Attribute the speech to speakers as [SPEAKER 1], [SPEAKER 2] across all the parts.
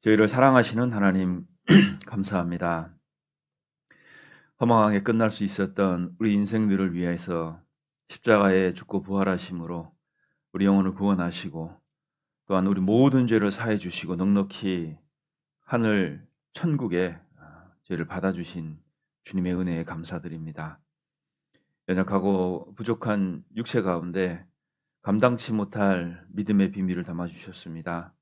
[SPEAKER 1] 저희를 사랑하시는 하나님 감사합니다. 허망하게 끝날 수 있었던 우리 인생들을 위해서 십자가에 죽고 부활하심으로 우리 영혼을 구원하시고 또한 우리 모든 죄를 사해 주시고 넉넉히 하늘 천국에 저희를 받아주신 주님의 은혜에 감사드립니다. 연약하고 부족한 육체 가운데 감당치 못할 믿음의 비밀을 담아주셨습니다.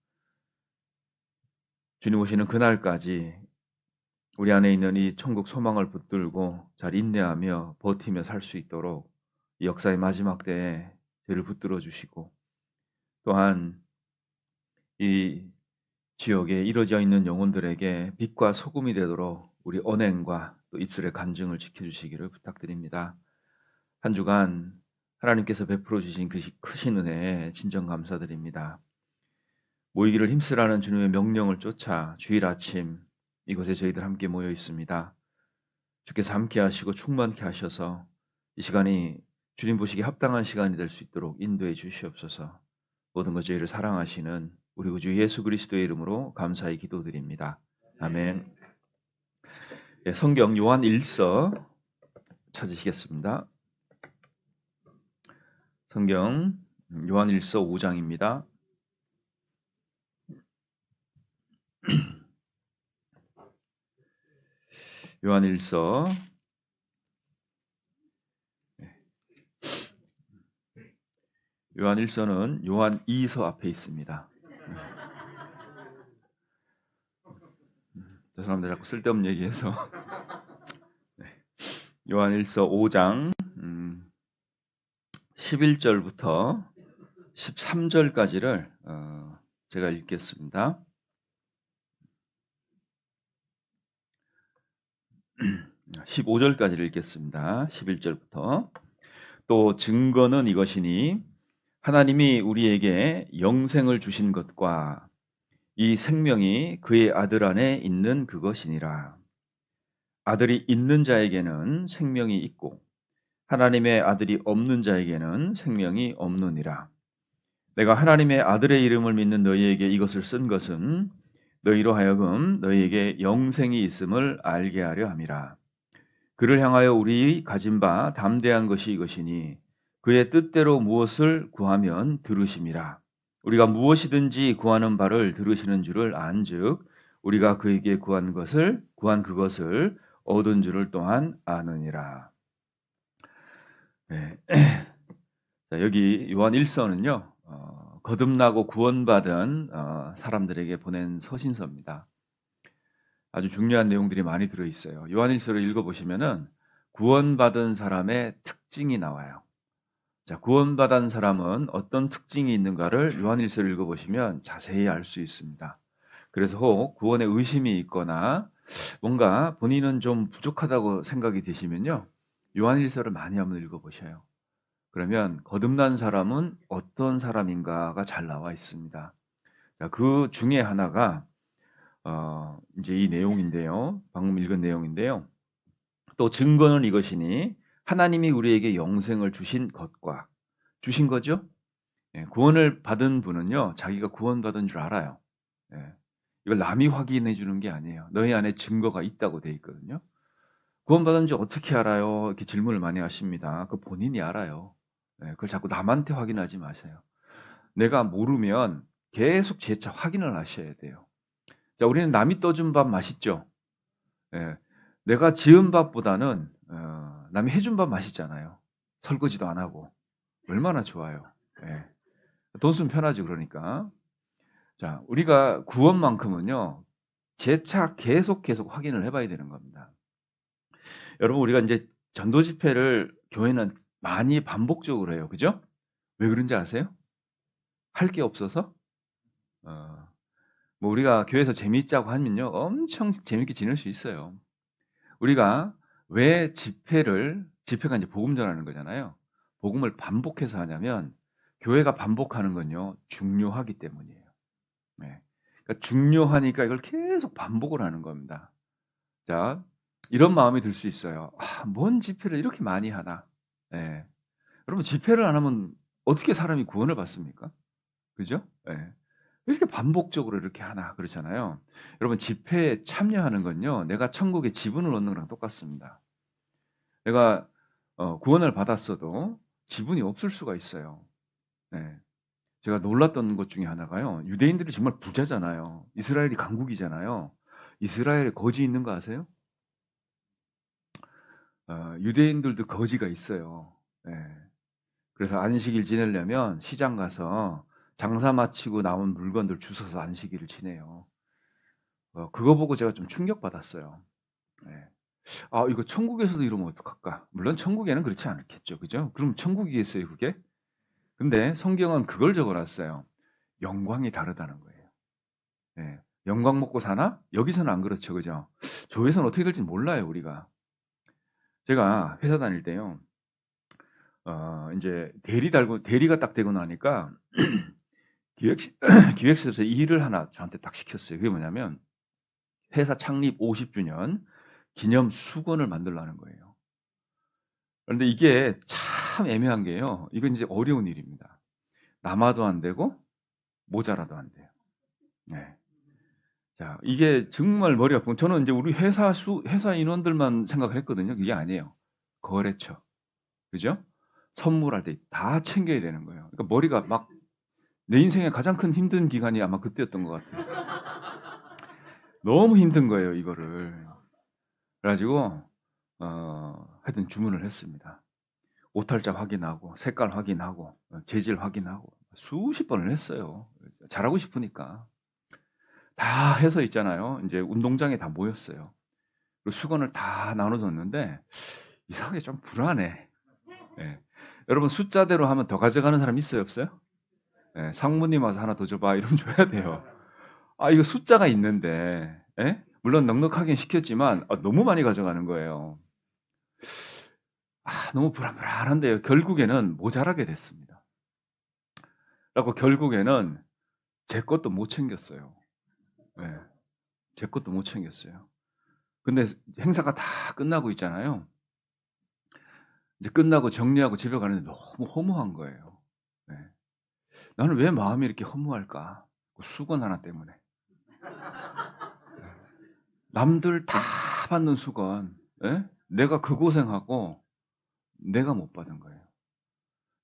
[SPEAKER 1] 주님 오시는 그날까지 우리 안에 있는 이 천국 소망을 붙들고 잘 인내하며 버티며 살 수 있도록 이 역사의 마지막 때에 저희를 붙들어 주시고 또한 이 지역에 이루어져 있는 영혼들에게 빛과 소금이 되도록 우리 언행과 또 입술의 간증을 지켜주시기를 부탁드립니다. 한 주간 하나님께서 베풀어 주신 그 크신 은혜에 진정 감사드립니다. 모이기를 힘쓰라는 주님의 명령을 쫓아 주일 아침 이곳에 저희들 함께 모여 있습니다. 주께서 함께 하시고 충만케 하셔서 이 시간이 주님 보시기에 합당한 시간이 될 수 있도록 인도해 주시옵소서. 모든 것 저희를 사랑하시는 우리 구주 예수 그리스도의 이름으로 감사히 기도드립니다. 아멘. 네, 성경 요한 1서 찾으시겠습니다. 성경 요한 1서 5장입니다. 요한 1서 요한 1서는 요한 2서 앞에 있습니다. 저 사람들 자꾸 쓸데없는 얘기해서 요한 1서 5장 11절부터 13절까지를 제가 읽겠습니다. 15절까지를 읽겠습니다. 11절부터. 또 증거는 이것이니 하나님이 우리에게 영생을 주신 것과 이 생명이 그의 아들 안에 있는 그것이니라. 아들이 있는 자에게는 생명이 있고 하나님의 아들이 없는 자에게는 생명이 없느니라. 내가 하나님의 아들의 이름을 믿는 너희에게 이것을 쓴 것은 너희로 하여금 너희에게 영생이 있음을 알게 하려 함이라. 그를 향하여 우리 가진 바 담대한 것이 이것이니 그의 뜻대로 무엇을 구하면 들으심이라. 우리가 무엇이든지 구하는 바를 들으시는 줄을 안즉 우리가 그에게 구한 그것을 얻은 줄을 또한 아느니라. 네. 자, 여기 요한 1서는요. 거듭나고 구원받은 사람들에게 보낸 서신서입니다. 아주 중요한 내용들이 많이 들어있어요. 요한일서를 읽어보시면은 구원받은 사람의 특징이 나와요. 자, 구원받은 사람은 어떤 특징이 있는가를 요한일서를 읽어보시면 자세히 알 수 있습니다. 그래서 혹 구원에 의심이 있거나 뭔가 본인은 좀 부족하다고 생각이 되시면요. 요한일서를 많이 한번 읽어보셔요. 그러면 거듭난 사람은 어떤 사람인가가 잘 나와 있습니다. 자, 그 중에 하나가 이제 이 내용인데요. 방금 읽은 내용인데요. 또 증거는 이것이니 하나님이 우리에게 영생을 주신 것과 주신 거죠. 예, 구원을 받은 분은요, 자기가 구원받은 줄 알아요. 예, 이걸 남이 확인해 주는 게 아니에요. 너희 안에 증거가 있다고 돼 있거든요. 구원받은지 어떻게 알아요? 이렇게 질문을 많이 하십니다. 그 본인이 알아요. 예, 그걸 자꾸 남한테 확인하지 마세요. 내가 모르면 계속 재차 확인을 하셔야 돼요. 자, 우리는 남이 떠준 밥 맛있죠? 예, 내가 지은 밥보다는 남이 해준 밥 맛있잖아요. 설거지도 안 하고. 얼마나 좋아요. 예, 돈 쓰면 편하지 그러니까. 자, 우리가 구원만큼은요. 재차 계속 확인을 해봐야 되는 겁니다. 여러분 우리가 이제 전도 집회를 교회는 많이 반복적으로 해요. 그죠? 왜 그런지 아세요? 할 게 없어서? 뭐 우리가 교회에서 재미있자고 하면요. 엄청 재밌게 지낼 수 있어요. 우리가 왜 집회가 이제 복음 전하는 거잖아요. 복음을 반복해서 하냐면 교회가 반복하는 건요. 중요하기 때문이에요. 네. 그러니까 중요하니까 이걸 계속 반복을 하는 겁니다. 자, 이런 마음이 들 수 있어요. 뭔 집회를 이렇게 많이 하나? 네. 여러분 집회를 안 하면 어떻게 사람이 구원을 받습니까? 그죠? 네. 이렇게 반복적으로 이렇게 하나 그렇잖아요. 여러분 집회에 참여하는 건요. 내가 천국에 지분을 얻는 거랑 똑같습니다. 내가 구원을 받았어도 지분이 없을 수가 있어요. 네. 제가 놀랐던 것 중에 하나가요. 유대인들이 정말 부자잖아요. 이스라엘이 강국이잖아요. 이스라엘에 거지 있는 거 아세요? 유대인들도 거지가 있어요. 네. 그래서 안식일 지내려면 시장 가서 장사 마치고 남은 물건들 주워서 안식일을 지내요. 그거 보고 제가 좀 충격받았어요. 네. 아, 이거 천국에서도 이러면 어떡할까? 물론 천국에는 그렇지 않겠죠. 그죠? 그럼 천국이겠어요, 그게? 근데 성경은 그걸 적어놨어요. 영광이 다르다는 거예요. 네. 영광 먹고 사나? 여기서는 안 그렇죠. 그죠? 조회선 어떻게 될지 몰라요, 우리가. 제가 회사 다닐 때요. 이제 대리가 딱 되고 나니까 기획실에서 일을 하나 저한테 딱 시켰어요. 그게 뭐냐면 회사 창립 50주년 기념 수건을 만들라는 거예요. 그런데 이게 참 애매한 게요. 이건 이제 어려운 일입니다. 남아도 안 되고 모자라도 안 돼요. 네. 자, 이게 정말 머리 아프고 저는 이제 우리 회사 인원들만 생각을 했거든요. 그게 아니에요. 거래처. 그죠? 선물할 때 다 챙겨야 되는 거예요. 그러니까 머리가 막 내 인생의 가장 큰 힘든 기간이 아마 그때였던 것 같아요. 너무 힘든 거예요, 이거를. 그래가지고 하여튼 주문을 했습니다. 오탈자 확인하고 색깔 확인하고 재질 확인하고 수십 번을 했어요. 잘하고 싶으니까. 다 해서 있잖아요. 이제 운동장에 다 모였어요. 그리고 수건을 다 나눠줬는데 이상하게 좀 불안해. 예. 여러분 숫자대로 하면 더 가져가는 사람 있어요, 없어요? 예, 상무님 와서 하나 더 줘봐 이러면 줘야 돼요. 아, 이거 숫자가 있는데, 예? 물론 넉넉하게 시켰지만 너무 많이 가져가는 거예요. 너무 불안불안한데요. 결국에는 모자라게 됐습니다. 그래고 결국에는 제 것도 못 챙겼어요. 예, 제 것도 못 챙겼어요. 근데 행사가 다 끝나고 있잖아요. 이제 끝나고 정리하고 집에 가는데 너무 허무한 거예요. 예. 나는 왜 마음이 이렇게 허무할까? 그 수건 하나 때문에. 남들 다 받는 수건, 예? 내가 그 고생하고 내가 못 받은 거예요.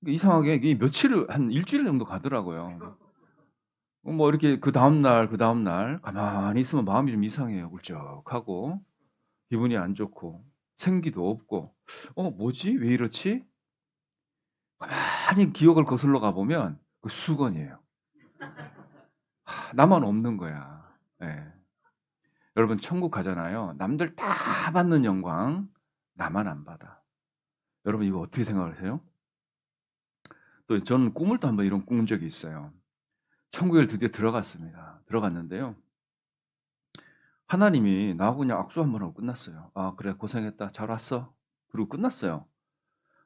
[SPEAKER 1] 이상하게 이게 며칠을 한 일주일 정도 가더라고요. 뭐 이렇게 그 다음날 가만히 있으면 마음이 좀 이상해요. 울적하고 기분이 안 좋고 생기도 없고 뭐지? 왜 이렇지? 가만히 기억을 거슬러 가보면 그 수건이에요. 나만 없는 거야. 예. 여러분 천국 가잖아요. 남들 다 받는 영광 나만 안 받아. 여러분 이거 어떻게 생각하세요? 또 저는 꿈을 또 한번 이런 꾼 적이 있어요. 천국에 드디어 들어갔습니다. 들어갔는데요. 하나님이 나하고 그냥 악수 한번 하고 끝났어요. 아, 그래, 고생했다. 잘 왔어. 그리고 끝났어요.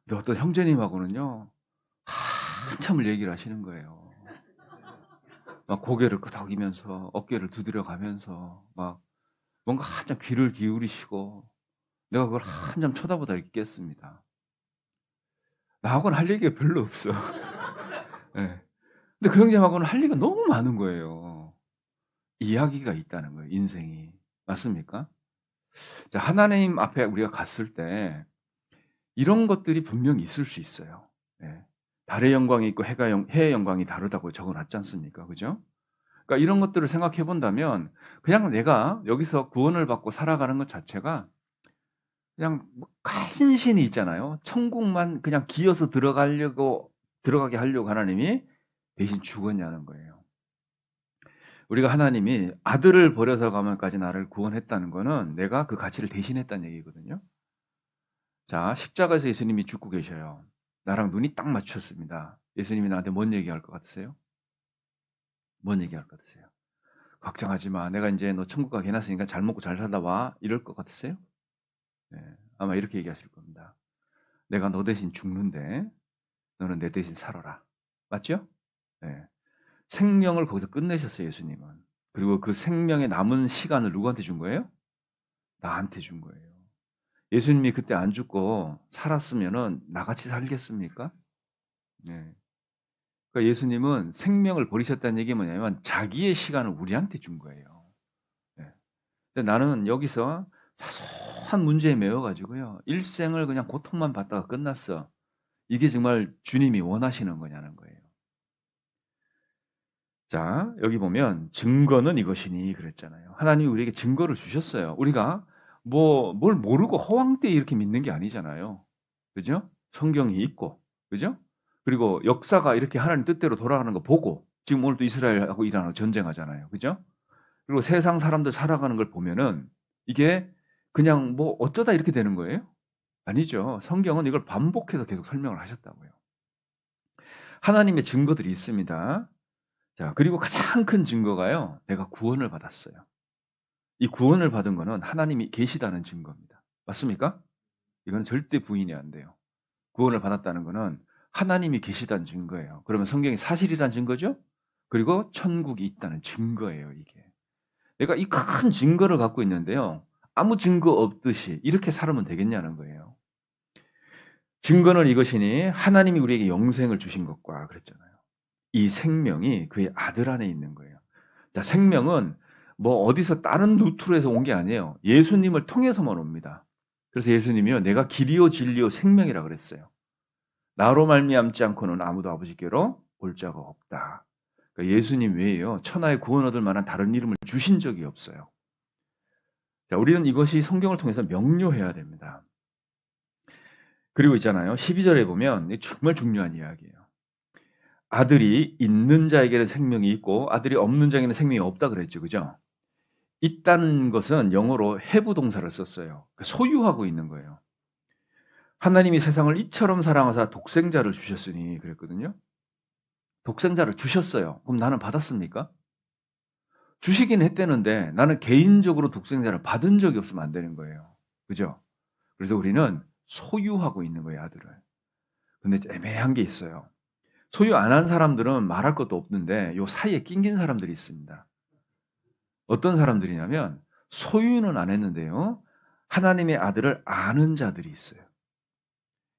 [SPEAKER 1] 근데 어떤 형제님하고는요, 한참을 얘기를 하시는 거예요. 막 고개를 끄덕이면서, 어깨를 두드려 가면서, 막 뭔가 한참 귀를 기울이시고, 내가 그걸 한참 쳐다보다 있겠습니다. 나하고는 할 얘기가 별로 없어. 네. 근데 그 형제하고는 할 얘기가 너무 많은 거예요. 이야기가 있다는 거예요, 인생이. 맞습니까? 자, 하나님 앞에 우리가 갔을 때 이런 것들이 분명히 있을 수 있어요. 예. 달의 영광이 있고 해의 영광이 다르다고 적어놨지 않습니까? 그죠? 그러니까 이런 것들을 생각해 본다면 그냥 내가 여기서 구원을 받고 살아가는 것 자체가 그냥 뭐 간신히 있잖아요. 천국만 그냥 기어서 들어가게 하려고 하나님이 대신 죽었냐는 거예요. 우리가 하나님이 아들을 버려서 가면까지 나를 구원했다는 거는 내가 그 가치를 대신했다는 얘기거든요. 자, 십자가에서 예수님이 죽고 계셔요. 나랑 눈이 딱 맞췄습니다. 예수님이 나한테 뭔 얘기할 것 같으세요? 뭔 얘기할 것 같으세요? 걱정하지 마. 내가 이제 너 천국 가게 해놨으니까 잘 먹고 잘 살다 와. 이럴 것 같으세요? 네, 아마 이렇게 얘기하실 겁니다. 내가 너 대신 죽는데 너는 내 대신 살아라. 맞죠? 네. 생명을 거기서 끝내셨어요, 예수님은. 그리고 그 생명의 남은 시간을 누구한테 준 거예요? 나한테 준 거예요. 예수님이 그때 안 죽고 살았으면은 나같이 살겠습니까? 네. 그러니까 예수님은 생명을 버리셨다는 얘기가 뭐냐면 자기의 시간을 우리한테 준 거예요. 예. 근데 나는 여기서 사소한 문제에 매여 가지고요. 일생을 그냥 고통만 받다가 끝났어. 이게 정말 주님이 원하시는 거냐는 거예요. 자, 여기 보면 증거는 이것이니 그랬잖아요. 하나님이 우리에게 증거를 주셨어요. 우리가 뭘 모르고 허황되이 이렇게 믿는 게 아니잖아요. 그죠? 성경이 있고, 그죠? 그리고 역사가 이렇게 하나님 뜻대로 돌아가는 거 보고, 지금 오늘도 이스라엘하고 이란하고 전쟁하잖아요. 그죠? 그리고 세상 사람들 살아가는 걸 보면은 이게 그냥 뭐 어쩌다 이렇게 되는 거예요? 아니죠. 성경은 이걸 반복해서 계속 설명을 하셨다고요. 하나님의 증거들이 있습니다. 자, 그리고 가장 큰 증거가요. 내가 구원을 받았어요. 이 구원을 받은 거는 하나님이 계시다는 증거입니다. 맞습니까? 이건 절대 부인이 안 돼요. 구원을 받았다는 거는 하나님이 계시다는 증거예요. 그러면 성경이 사실이라는 증거죠? 그리고 천국이 있다는 증거예요, 이게. 내가 이 큰 증거를 갖고 있는데요. 아무 증거 없듯이 이렇게 살면 되겠냐는 거예요. 증거는 이것이니 하나님이 우리에게 영생을 주신 것과 그랬잖아요. 이 생명이 그의 아들 안에 있는 거예요. 자, 생명은 뭐 어디서 다른 루트에서 온 게 아니에요. 예수님을 통해서만 옵니다. 그래서 예수님이요, 내가 길이요 진리요 생명이라 그랬어요. 나로 말미암지 않고는 아무도 아버지께로 올 자가 없다. 그러니까 예수님 외에요, 천하에 구원 얻을 만한 다른 이름을 주신 적이 없어요. 자, 우리는 이것이 성경을 통해서 명료해야 됩니다. 그리고 있잖아요. 12절에 보면 정말 중요한 이야기예요. 아들이 있는 자에게는 생명이 있고 아들이 없는 자에게는 생명이 없다 그랬죠. 그죠? 있다는 것은 영어로 have 동사를 썼어요. 소유하고 있는 거예요. 하나님이 세상을 이처럼 사랑하사 독생자를 주셨으니 그랬거든요. 독생자를 주셨어요. 그럼 나는 받았습니까? 주시긴 했대는데 나는 개인적으로 독생자를 받은 적이 없으면 안 되는 거예요. 그죠? 그래서 우리는 소유하고 있는 거예요, 아들을. 근데 애매한 게 있어요. 소유 안 한 사람들은 말할 것도 없는데 요 사이에 낑긴 사람들이 있습니다. 어떤 사람들이냐면 소유는 안 했는데요. 하나님의 아들을 아는 자들이 있어요.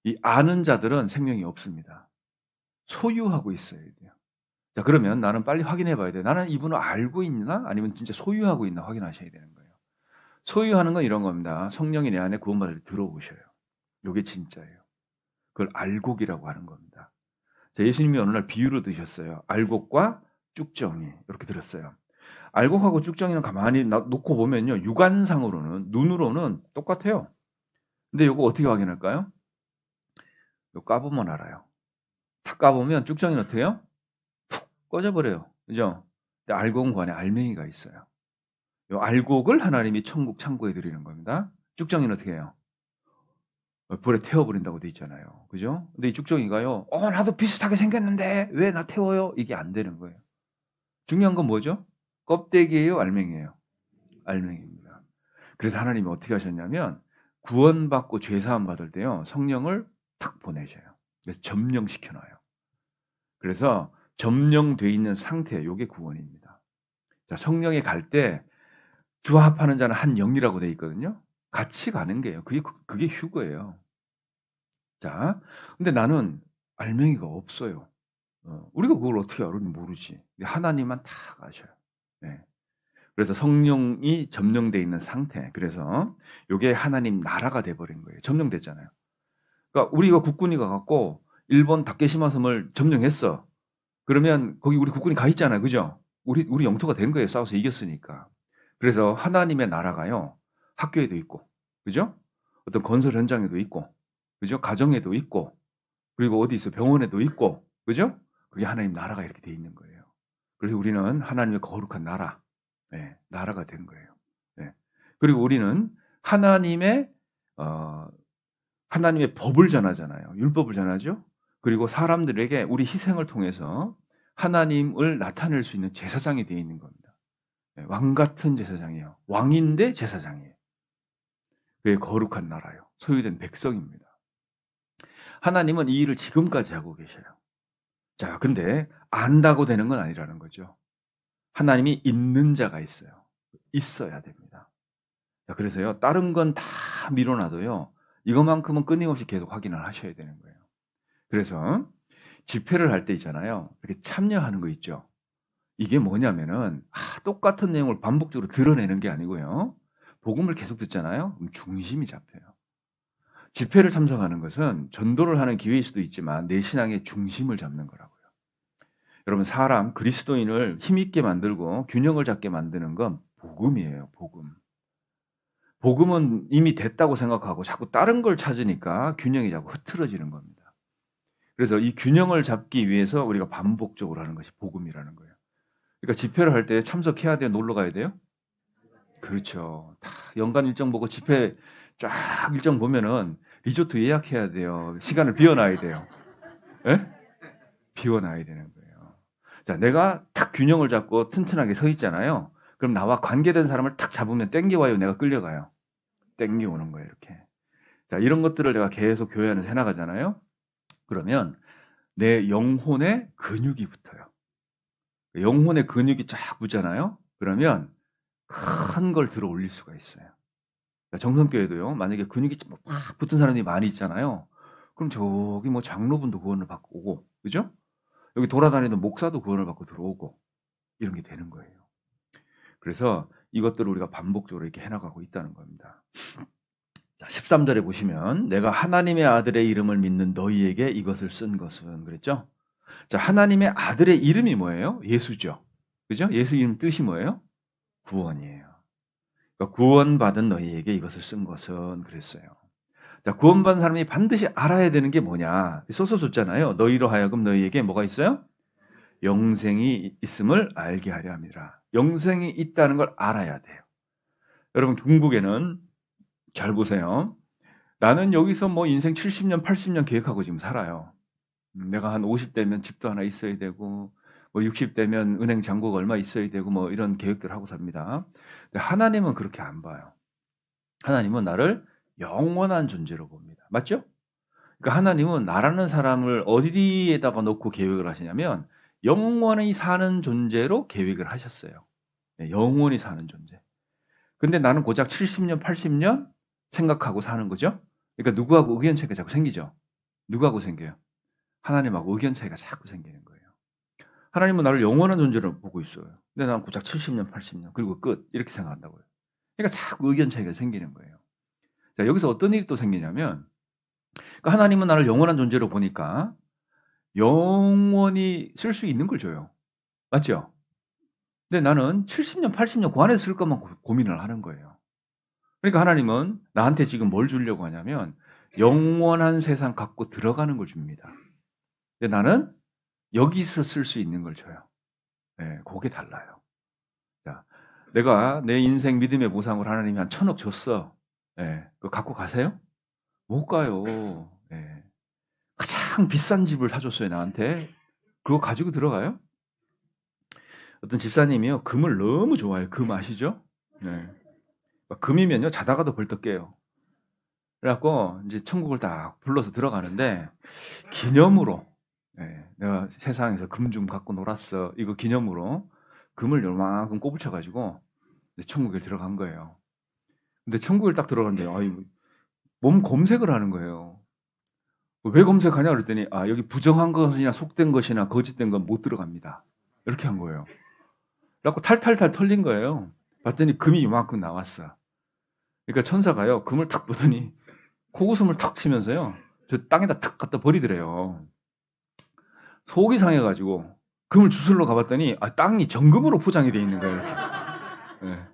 [SPEAKER 1] 이 아는 자들은 생명이 없습니다. 소유하고 있어야 돼요. 자, 그러면 나는 빨리 확인해 봐야 돼. 나는 이분을 알고 있나? 아니면 진짜 소유하고 있나 확인하셔야 되는 거예요. 소유하는 건 이런 겁니다. 성령이 내 안에 구원받을 때 들어오셔요. 이게 진짜예요. 그걸 알곡이라고 하는 겁니다. 자, 예수님이 어느 날 비유로 드셨어요. 알곡과 쭉정이 이렇게 들었어요. 알곡하고 쭉정이는 가만히 놓고 보면요. 육안상으로는 눈으로는 똑같아요. 근데 이거 어떻게 확인할까요? 이거 까보면 알아요. 탁 까보면 쭉정이는 어떻게 해요? 푹 꺼져버려요. 그죠? 근데 알곡은 그 안에 알맹이가 있어요. 이 알곡을 하나님이 천국 창고에 드리는 겁니다. 쭉정이는 어떻게 해요? 불에 태워버린다고 돼 있잖아요. 그죠? 근데 이 쭉정이가요. 나도 비슷하게 생겼는데 왜 나 태워요? 이게 안 되는 거예요. 중요한 건 뭐죠? 껍데기예요? 알맹이에요? 알맹이입니다. 그래서 하나님이 어떻게 하셨냐면 구원받고 죄사함 받을 때요. 성령을 탁 보내셔요. 그래서 점령시켜 놔요. 그래서 점령돼 있는 상태, 요게 구원입니다. 자, 성령이 갈 때 주합하는 자는 한 영이라고 돼 있거든요. 같이 가는 게요. 그게 휴거예요. 자, 근데 나는 알맹이가 없어요. 우리가 그걸 어떻게 알아? 모르지. 하나님만 다 아셔요. 네. 그래서 성령이 점령돼 있는 상태. 그래서 요게 하나님 나라가 돼 버린 거예요. 점령됐잖아요. 그러니까 우리가 국군이 가 갖고 일본 다케시마 섬을 점령했어. 그러면 거기 우리 국군이 가 있잖아요. 그죠? 우리 영토가 된 거예요. 싸워서 이겼으니까. 그래서 하나님의 나라가요. 학교에도 있고. 그죠? 어떤 건설 현장에도 있고. 그죠? 가정에도 있고. 그리고 어디 있어? 병원에도 있고. 그죠? 그게 하나님 나라가 이렇게 돼 있는 거예요. 그래서 우리는 하나님의 거룩한 나라. 네, 나라가 된 거예요. 네. 그리고 우리는 하나님의 어, 하나님의 법을 전하잖아요. 율법을 전하죠. 그리고 사람들에게 우리 희생을 통해서 하나님을 나타낼 수 있는 제사장이 되어 있는 겁니다. 네, 왕 같은 제사장이에요. 왕인데 제사장이에요. 그게 거룩한 나라요. 소유된 백성입니다. 하나님은 이 일을 지금까지 하고 계셔요. 자, 근데 안다고 되는 건 아니라는 거죠. 하나님이 있는 자가 있어요. 있어야 됩니다. 자, 그래서요, 다른 건 다 밀어놔도요, 이것만큼은 끊임없이 계속 확인을 하셔야 되는 거예요. 그래서 집회를 할 때 있잖아요. 이렇게 참여하는 거 있죠. 이게 뭐냐면은 똑같은 내용을 반복적으로 드러내는 게 아니고요. 복음을 계속 듣잖아요. 그럼 중심이 잡혀요. 집회를 참석하는 것은 전도를 하는 기회일 수도 있지만 내 신앙의 중심을 잡는 거라고요. 여러분 사람 그리스도인을 힘있게 만들고 균형을 잡게 만드는 건 복음이에요. 복음. 복음은 이미 됐다고 생각하고 자꾸 다른 걸 찾으니까 균형이 자꾸 흐트러지는 겁니다. 그래서 이 균형을 잡기 위해서 우리가 반복적으로 하는 것이 복음이라는 거예요. 그러니까 집회를 할 때 참석해야 돼요? 놀러 가야 돼요? 그렇죠. 다 연간 일정 보고 집회 쫙 일정 보면은 리조트 예약해야 돼요. 시간을 비워놔야 돼요. 예? 비워놔야 되는 거예요. 자, 내가 탁 균형을 잡고 튼튼하게 서 있잖아요. 그럼 나와 관계된 사람을 탁 잡으면 땡겨와요. 내가 끌려가요. 땡겨오는 거예요. 이렇게. 자, 이런 것들을 내가 계속 교회 안에서 해나가잖아요. 그러면 내 영혼의 근육이 붙어요. 영혼의 근육이 쫙 붙잖아요. 그러면 큰 걸 들어 올릴 수가 있어요. 그러니까 정성교회도요. 만약에 근육이 막 붙은 사람이 많이 있잖아요. 그럼 저기 뭐 장로분도 구원을 받고 오고, 그죠? 여기 돌아다니는 목사도 구원을 받고 들어오고 이런 게 되는 거예요. 그래서 이것들을 우리가 반복적으로 이렇게 해나가고 있다는 겁니다. 자, 13절에 보시면 내가 하나님의 아들의 이름을 믿는 너희에게 이것을 쓴 것은 그랬죠? 자, 하나님의 아들의 이름이 뭐예요? 예수죠. 그죠? 예수 이름 뜻이 뭐예요? 구원이에요. 그러니까 구원받은 너희에게 이것을 쓴 것은 그랬어요. 자, 구원받은 사람이 반드시 알아야 되는 게 뭐냐? 써서 줬잖아요. 너희로 하여금 너희에게 뭐가 있어요? 영생이 있음을 알게 하려 합니다. 영생이 있다는 걸 알아야 돼요. 여러분 궁극에는 잘 보세요. 나는 여기서 뭐 인생 70년, 80년 계획하고 지금 살아요. 내가 한 50대면 집도 하나 있어야 되고 뭐 60대면 은행 잔고가 얼마 있어야 되고 뭐 이런 계획들 하고 삽니다. 근데 하나님은 그렇게 안 봐요. 하나님은 나를 영원한 존재로 봅니다. 맞죠? 그러니까 하나님은 나라는 사람을 어디에다가 놓고 계획을 하시냐면 영원히 사는 존재로 계획을 하셨어요. 네, 영원히 사는 존재. 근데 나는 고작 70년, 80년 생각하고 사는 거죠. 그러니까 누구하고 의견 차이가 자꾸 생기죠. 누구하고 생겨요? 하나님하고 의견 차이가 자꾸 생기는 거예요. 하나님은 나를 영원한 존재로 보고 있어요. 근데 나는 고작 70년, 80년 그리고 끝 이렇게 생각한다고요. 그러니까 자꾸 의견 차이가 생기는 거예요. 자, 여기서 어떤 일이 또 생기냐면 그러니까 하나님은 나를 영원한 존재로 보니까 영원히 쓸 수 있는 걸 줘요. 맞죠? 근데 나는 70년, 80년 그 안에 쓸 것만 고민을 하는 거예요. 그러니까 하나님은 나한테 지금 뭘 주려고 하냐면 영원한 세상 갖고 들어가는 걸 줍니다. 근데 나는 여기서 쓸 수 있는 걸 줘요. 네, 그게 달라요. 자, 내가 내 인생 믿음의 보상으로 하나님이 한 1,000억 줬어. 네, 그거 갖고 가세요? 못 가요. 네. 가장 비싼 집을 사줬어요, 나한테. 그거 가지고 들어가요? 어떤 집사님이요, 금을 너무 좋아해요. 금 아시죠? 네. 금이면요, 자다가도 벌떡 깨요. 그래갖고, 이제 천국을 딱 불러서 들어가는데, 기념으로, 내가 세상에서 금 좀 갖고 놀았어. 이거 기념으로 금을 요만큼 꼽으쳐가지고, 천국에 들어간 거예요. 근데 천국에 딱 들어갔는데, 몸 검색을 하는 거예요. 왜 검색하냐 그랬더니 여기 부정한 것이나 속된 것이나 거짓된 건 못 들어갑니다. 이렇게 한 거예요. 그래갖고 탈탈탈 털린 거예요. 봤더니 금이 이만큼 나왔어. 그러니까 천사가요 금을 탁 보더니 코웃음을 탁 치면서요 저 땅에다 탁 갖다 버리더래요. 속이 상해가지고 금을 주술러 가봤더니 땅이 정금으로 포장이 돼 있는 거예요. 이렇게. 네.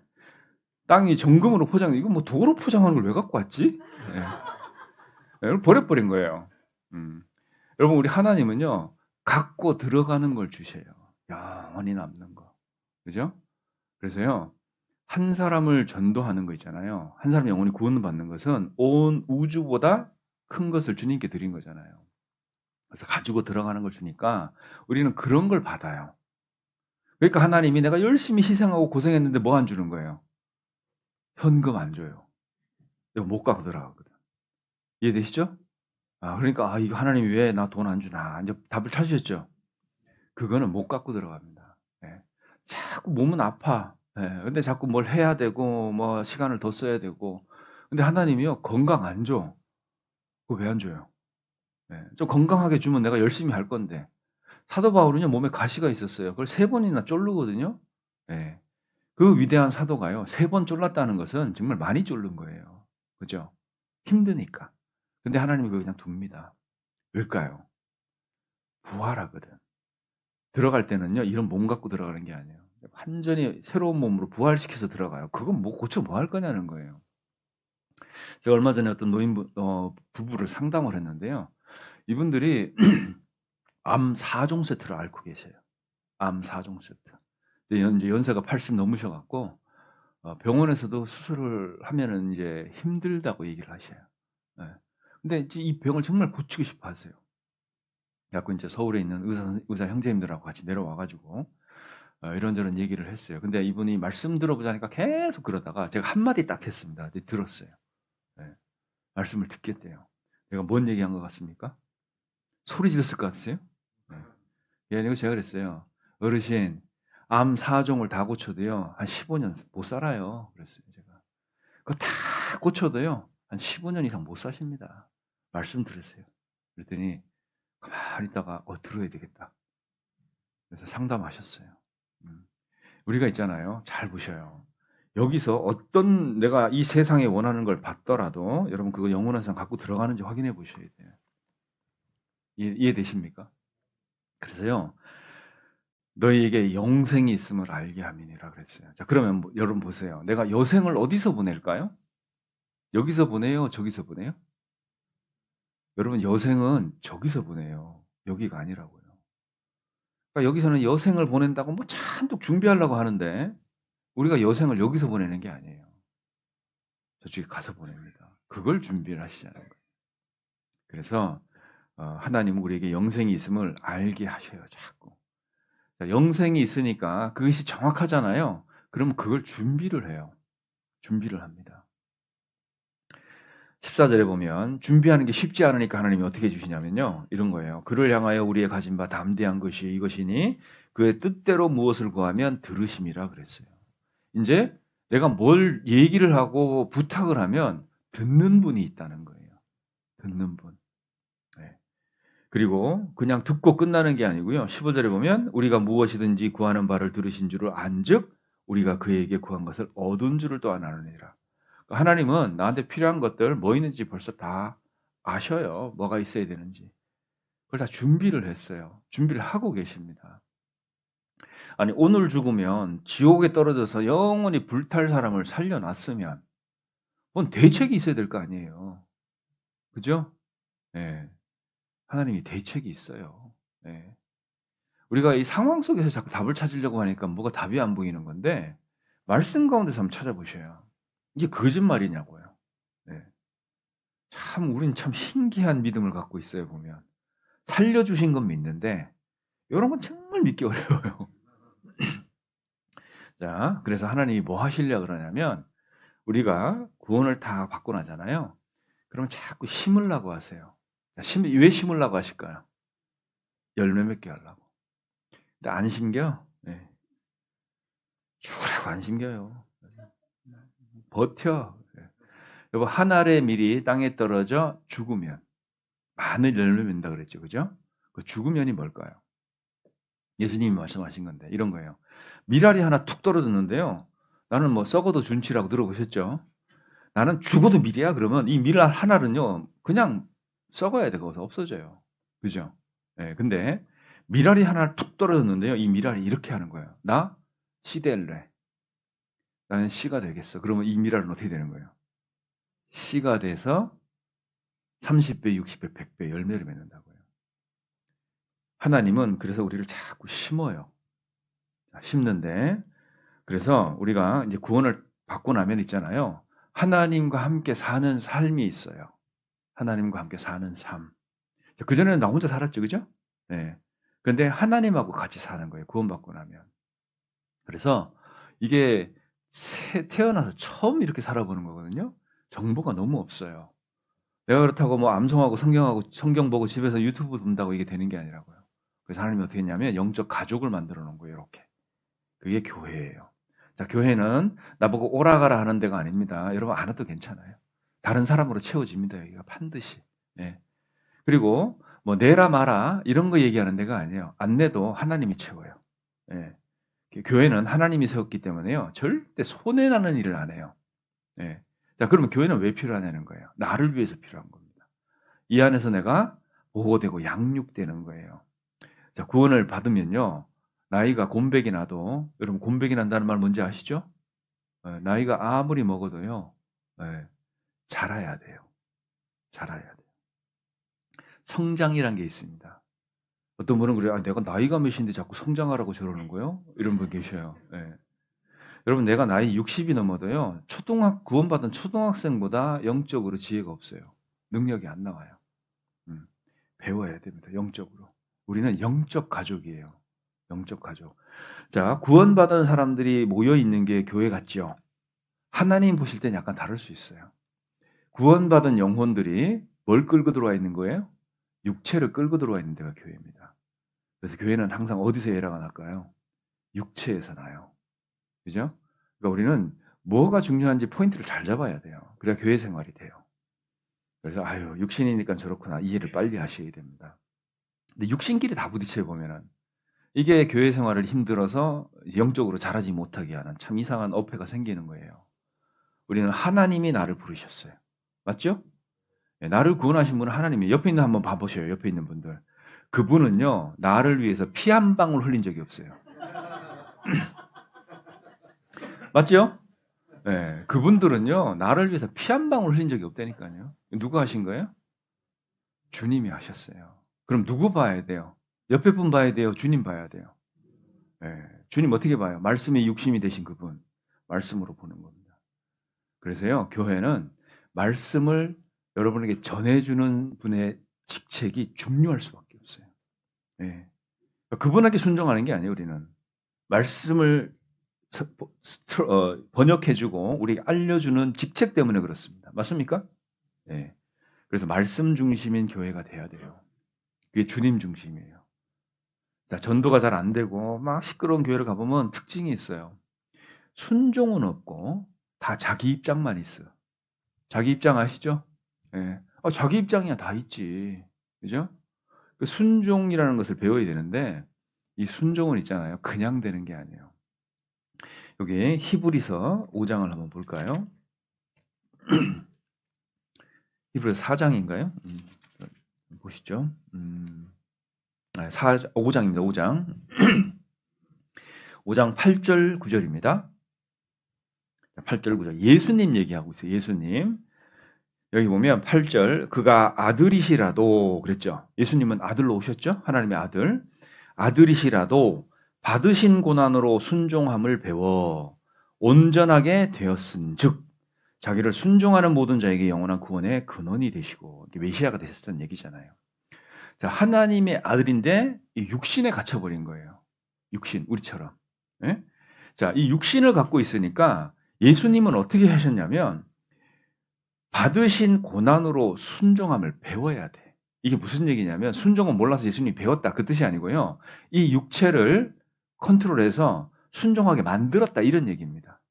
[SPEAKER 1] 땅이 정금으로 포장. 이거 뭐 도로 포장하는 걸 왜 갖고 왔지? 네. 버려버린 거예요. 여러분 우리 하나님은요 갖고 들어가는 걸 주셔요. 영원히 남는 거. 그죠? 그래서요 한 사람을 전도하는 거 있잖아요. 한 사람 영혼이 구원받는 것은 온 우주보다 큰 것을 주님께 드린 거잖아요. 그래서 가지고 들어가는 걸 주니까 우리는 그런 걸 받아요. 그러니까 하나님이 내가 열심히 희생하고 고생했는데 뭐 안 주는 거예요? 현금 안 줘요. 이거 못 갖고 들어가거든. 이해되시죠? 그러니까 이거 하나님이 왜 나 돈 안 주나 이제 답을 찾으셨죠? 그거는 못 갖고 들어갑니다. 예. 자꾸 몸은 아파. 예. 근데 자꾸 뭘 해야 되고 뭐 시간을 더 써야 되고. 근데 하나님이요 건강 안 줘. 그거 왜 안 줘요? 예. 좀 건강하게 주면 내가 열심히 할 건데. 사도 바울은요, 몸에 가시가 있었어요. 그걸 3번이나 쫄르거든요. 예. 그 위대한 사도가요, 3번 쫄랐다는 것은 정말 많이 쫄른 거예요. 그죠? 힘드니까. 근데 하나님이 그걸 그냥 둡니다. 왜일까요? 부활하거든. 들어갈 때는요, 이런 몸 갖고 들어가는 게 아니에요. 완전히 새로운 몸으로 부활시켜서 들어가요. 그건 뭐 고쳐 뭐 할 거냐는 거예요. 제가 얼마 전에 어떤 부부를 상담을 했는데요. 이분들이 암 4종 세트를 앓고 계세요. 암 4종 세트. 근데 이제 연세가 80 넘으셔 갖고 병원에서도 수술을 하면은 이제 힘들다고 얘기를 하셔요. 예. 근데 이제 이 병을 정말 고치고 싶어 하세요. 그래 갖고 인제 서울에 있는 의사 형제님들하고 같이 내려와 가지고 이런저런 얘기를 했어요. 근데 이분이 말씀 들어보자니까 계속 그러다가 제가 한마디 딱 했습니다. 근데 들었어요. 예. 말씀을 듣겠대요. 내가 뭔 얘기한 것 같습니까? 소리 질렀을 것 같으세요? 네. 예, 그리고 제가 그랬어요. "어르신, 암 4종을 다 고쳐도요, 한 15년 못 살아요." 그랬어요, 제가. 그거 다 고쳐도요, 한 15년 이상 못 사십니다. 말씀 들으세요. 그랬더니 가만히 있다가 들어야 되겠다. 그래서 상담하셨어요. 음. 우리가 있잖아요. 잘 보셔요. 여기서 어떤 내가 이 세상에 원하는 걸 받더라도 여러분 그거 영원한 상 갖고 들어가는지 확인해 보셔야 돼요. 이해되십니까? 그래서요. 너희에게 영생이 있음을 알게 함이니라 그랬어요. 자, 그러면 여러분 보세요. 내가 여생을 어디서 보낼까요? 여기서 보내요? 저기서 보내요? 여러분 여생은 저기서 보내요. 여기가 아니라고요. 그러니까 여기서는 여생을 보낸다고 뭐 잔뜩 준비하려고 하는데 우리가 여생을 여기서 보내는 게 아니에요. 저쪽에 가서 보냅니다. 그걸 준비를 하시자는 거예요. 그래서 하나님은 우리에게 영생이 있음을 알게 하셔요. 자꾸. 자, 영생이 있으니까 그것이 정확하잖아요. 그러면 그걸 준비를 해요. 준비를 합니다. 14절에 보면 준비하는 게 쉽지 않으니까 하나님이 어떻게 해주시냐면요. 이런 거예요. 그를 향하여 우리의 가진 바 담대한 것이 이것이니 그의 뜻대로 무엇을 구하면 들으심이라 그랬어요. 이제 내가 뭘 얘기를 하고 부탁을 하면 듣는 분이 있다는 거예요. 듣는 분. 네. 그리고 그냥 듣고 끝나는 게 아니고요. 15절에 보면 우리가 무엇이든지 구하는 바를 들으신 줄을 안즉 우리가 그에게 구한 것을 얻은 줄을 또한 아느니라. 하나님은 나한테 필요한 것들 뭐 있는지 벌써 다 아셔요. 뭐가 있어야 되는지. 그걸 다 준비를 했어요. 준비를 하고 계십니다. 아니 오늘 죽으면 지옥에 떨어져서 영원히 불탈 사람을 살려놨으면 뭔 대책이 있어야 될 거 아니에요. 그죠? 예. 하나님이 대책이 있어요. 예. 우리가 이 상황 속에서 자꾸 답을 찾으려고 하니까 뭐가 답이 안 보이는 건데 말씀 가운데서 한번 찾아보셔요. 이게 거짓말이냐고요. 네. 참 우린 참 신기한 믿음을 갖고 있어요 보면. 살려주신 건 믿는데 이런 건 정말 믿기 어려워요. 자, 그래서 하나님이 뭐 하시려고 그러냐면 우리가 구원을 다 받고 나잖아요. 그러면 자꾸 심으려고 하세요. 왜 심으려고 하실까요? 열매 맺게 하려고. 근데 안 심겨? 네. 죽으라고 안 심겨요. 버텨. 여보, 한 알의 밀이 땅에 떨어져 죽으면 많은 열매 맺는다 그랬죠. 그죠? 그 죽으면이 뭘까요? 예수님이 말씀하신 건데 이런 거예요. 밀알이 하나 툭 떨어졌는데요. 나는 뭐 썩어도 준치라고 들어보셨죠? 나는 죽어도 밀이야. 그러면 이 밀알 하나는요. 그냥 썩어야 돼. 거기서 없어져요. 그죠? 예, 근데 밀알이 하나 툭 떨어졌는데요. 이 밀알이 이렇게 하는 거예요. 나 씨될래. 나는 씨가 되겠어. 그러면 이 밀알은 어떻게 되는 거예요? 씨가 돼서 30배, 60배, 100배 열매를 맺는다고요. 하나님은 그래서 우리를 자꾸 심어요. 심는데 그래서 우리가 이제 구원을 받고 나면 있잖아요. 하나님과 함께 사는 삶이 있어요. 하나님과 함께 사는 삶. 그전에는 나 혼자 살았죠. 그죠? 네. 근데 하나님하고 같이 사는 거예요. 구원받고 나면. 그래서 이게 태어나서 처음 이렇게 살아보는 거거든요. 정보가 너무 없어요. 내가 그렇다고 뭐 암송하고 성경 보고 집에서 유튜브 본다고 이게 되는 게 아니라고요. 그래서 하나님이 어떻게 했냐면 영적 가족을 만들어 놓은 거예요. 이렇게. 그게 교회예요. 자, 교회는 나보고 오라가라 하는 데가 아닙니다. 여러분 안 와도 괜찮아요. 다른 사람으로 채워집니다. 여기가 반드시. 예. 그리고 뭐 내라 마라 이런 거 얘기하는 데가 아니에요. 안 내도 하나님이 채워요. 예. 교회는 하나님이 세웠기 때문에요. 절대 손해 나는 일을 안 해요. 예. 자, 그러면 교회는 왜 필요하냐는 거예요. 나를 위해서 필요한 겁니다. 이 안에서 내가 보호되고 양육되는 거예요. 자, 구원을 받으면요. 나이가 곤백이 나도, 여러분 곤백이 난다는 말 뭔지 아시죠? 예, 나이가 아무리 먹어도요. 예, 자라야 돼요. 자라야 돼요. 성장이란 게 있습니다. 어떤 분은 그래요. 아, 내가 나이가 몇인데 자꾸 성장하라고 저러는 거예요? 이런 분 계셔요. 예. 여러분 내가 나이 60이 넘어도요. 구원받은 초등학생보다 영적으로 지혜가 없어요. 능력이 안 나와요. 배워야 됩니다. 영적으로. 우리는 영적 가족이에요. 영적 가족. 자, 구원받은 사람들이 모여 있는 게 교회 같죠. 하나님 보실 땐 약간 다를 수 있어요. 구원받은 영혼들이 뭘 끌고 들어와 있는 거예요? 육체를 끌고 들어와 있는 데가 교회입니다. 그래서 교회는 항상 어디서 예라가 날까요? 육체에서 나요. 그죠? 그러니까 우리는 뭐가 중요한지 포인트를 잘 잡아야 돼요. 그래야 교회 생활이 돼요. 그래서 아유, 육신이니까 저렇구나. 이해를 빨리 하셔야 됩니다. 근데 육신끼리 다 부딪혀 보면은 이게 교회 생활을 힘들어서 영적으로 자라지 못하게 하는 참 이상한 어폐가 생기는 거예요. 우리는 하나님이 나를 부르셨어요. 맞죠? 예, 나를 구원하신 분은 하나님이 옆에 있는 한번 봐보셔요. 옆에 있는 분들. 그분은요, 나를 위해서 피 한 방울 흘린 적이 없어요. 맞죠? 예, 그분들은요, 나를 위해서 피 한 방울 흘린 적이 없다니까요. 누가 하신 거예요? 주님이 하셨어요. 그럼 누구 봐야 돼요? 옆에 분 봐야 돼요? 주님 봐야 돼요? 예, 주님 어떻게 봐요? 말씀이 육신이 되신 그분. 말씀으로 보는 겁니다. 그래서요, 교회는 말씀을 여러분에게 전해주는 분의 직책이 중요할 수밖에 없어요. 예. 그분에게 순종하는 게 아니에요, 우리는. 말씀을 번역해주고 우리에게 알려주는 직책 때문에 그렇습니다. 맞습니까? 예. 그래서 말씀 중심인 교회가 돼야 돼요. 그게 주님 중심이에요. 자, 전도가 잘 안 되고 막 시끄러운 교회를 가보면 특징이 있어요. 순종은 없고 다 자기 입장만 있어요. 자기 입장 아시죠? 예. 자기 입장이야 다 있지. 그죠? 그 순종이라는 것을 배워야 되는데 이 순종은 있잖아요. 그냥 되는 게 아니에요. 여기 히브리서 5장을 한번 볼까요? 히브리서 4장인가요? 보시죠. 5장입니다. 5장. 5장 8절 9절입니다. 8절 9절. 예수님 얘기하고 있어요. 예수님. 여기 보면 8절 그가 아들이시라도 그랬죠. 예수님은 아들로 오셨죠. 하나님의 아들. 아들이시라도 받으신 고난으로 순종함을 배워 온전하게 되었은즉 자기를 순종하는 모든 자에게 영원한 구원의 근원이 되시고 메시아가 되셨다는 얘기잖아요. 자, 하나님의 아들인데 육신에 갇혀버린 거예요. 육신, 우리처럼. 예? 자, 이 육신을 갖고 있으니까 예수님은 어떻게 하셨냐면 받으신 고난으로 순종함을 배워야 돼. 이게 무슨 얘기냐면 순종은 몰라서 예수님이 배웠다 그 뜻이 아니고요. 이 육체를 컨트롤해서 순종하게 만들었다 이런 얘기입니다.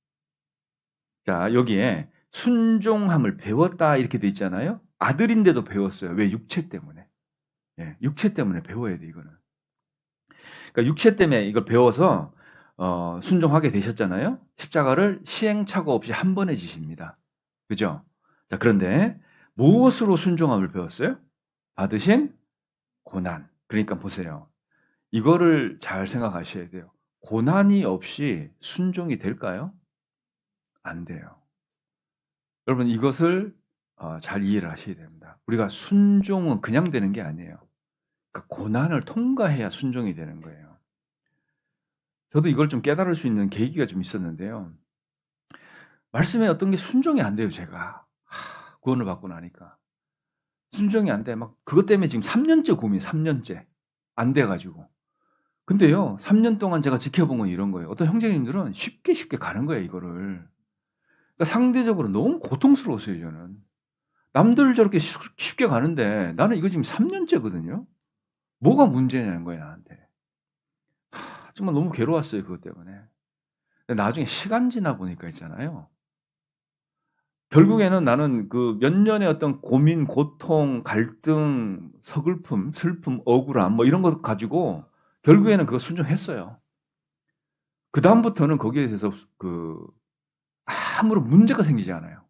[SPEAKER 1] 자, 여기에 순종함을 배웠다 이렇게 돼 있잖아요. 아들인데도 배웠어요. 왜? 육체 때문에. 예, 육체 때문에 배워야 돼 이거는. 그러니까 육체 때문에 이걸 배워서 순종하게 되셨잖아요. 십자가를 시행착오 없이 한 번에 지십니다. 그죠? 자, 그런데 무엇으로 순종함을 배웠어요? 받으신 고난. 그러니까 보세요. 이거를 잘 생각하셔야 돼요. 고난이 없이 순종이 될까요? 안 돼요. 여러분 이것을 잘 이해를 하셔야 됩니다. 우리가 순종은 그냥 되는 게 아니에요. 그러니까 고난을 통과해야 순종이 되는 거예요. 저도 이걸 좀 깨달을 수 있는 계기가 좀 있었는데요. 말씀에 어떤 게 순종이 안 돼요, 제가. 구원을 받고 나니까. 순종이 안 돼. 막 그것 때문에 지금 3년째 고민, 3년째. 안 돼 가지고. 근데요. 3년 동안 제가 지켜본 건 이런 거예요. 어떤 형제님들은 쉽게 가는 거예요, 이거를. 그러니까 상대적으로 너무 고통스러웠어요, 저는. 남들 저렇게 쉽게 가는데 나는 이거 지금 3년째거든요. 뭐가 문제냐는 거예요, 나한테. 정말 너무 괴로웠어요, 그것 때문에. 근데 나중에 시간 지나 보니까 있잖아요. 결국에는 나는 그 몇 년의 어떤 고민, 고통, 갈등, 서글픔, 슬픔, 억울함 뭐 이런 것 가지고 결국에는 그거 순종했어요. 그다음부터는 거기에 대해서 아무런 문제가 생기지 않아요.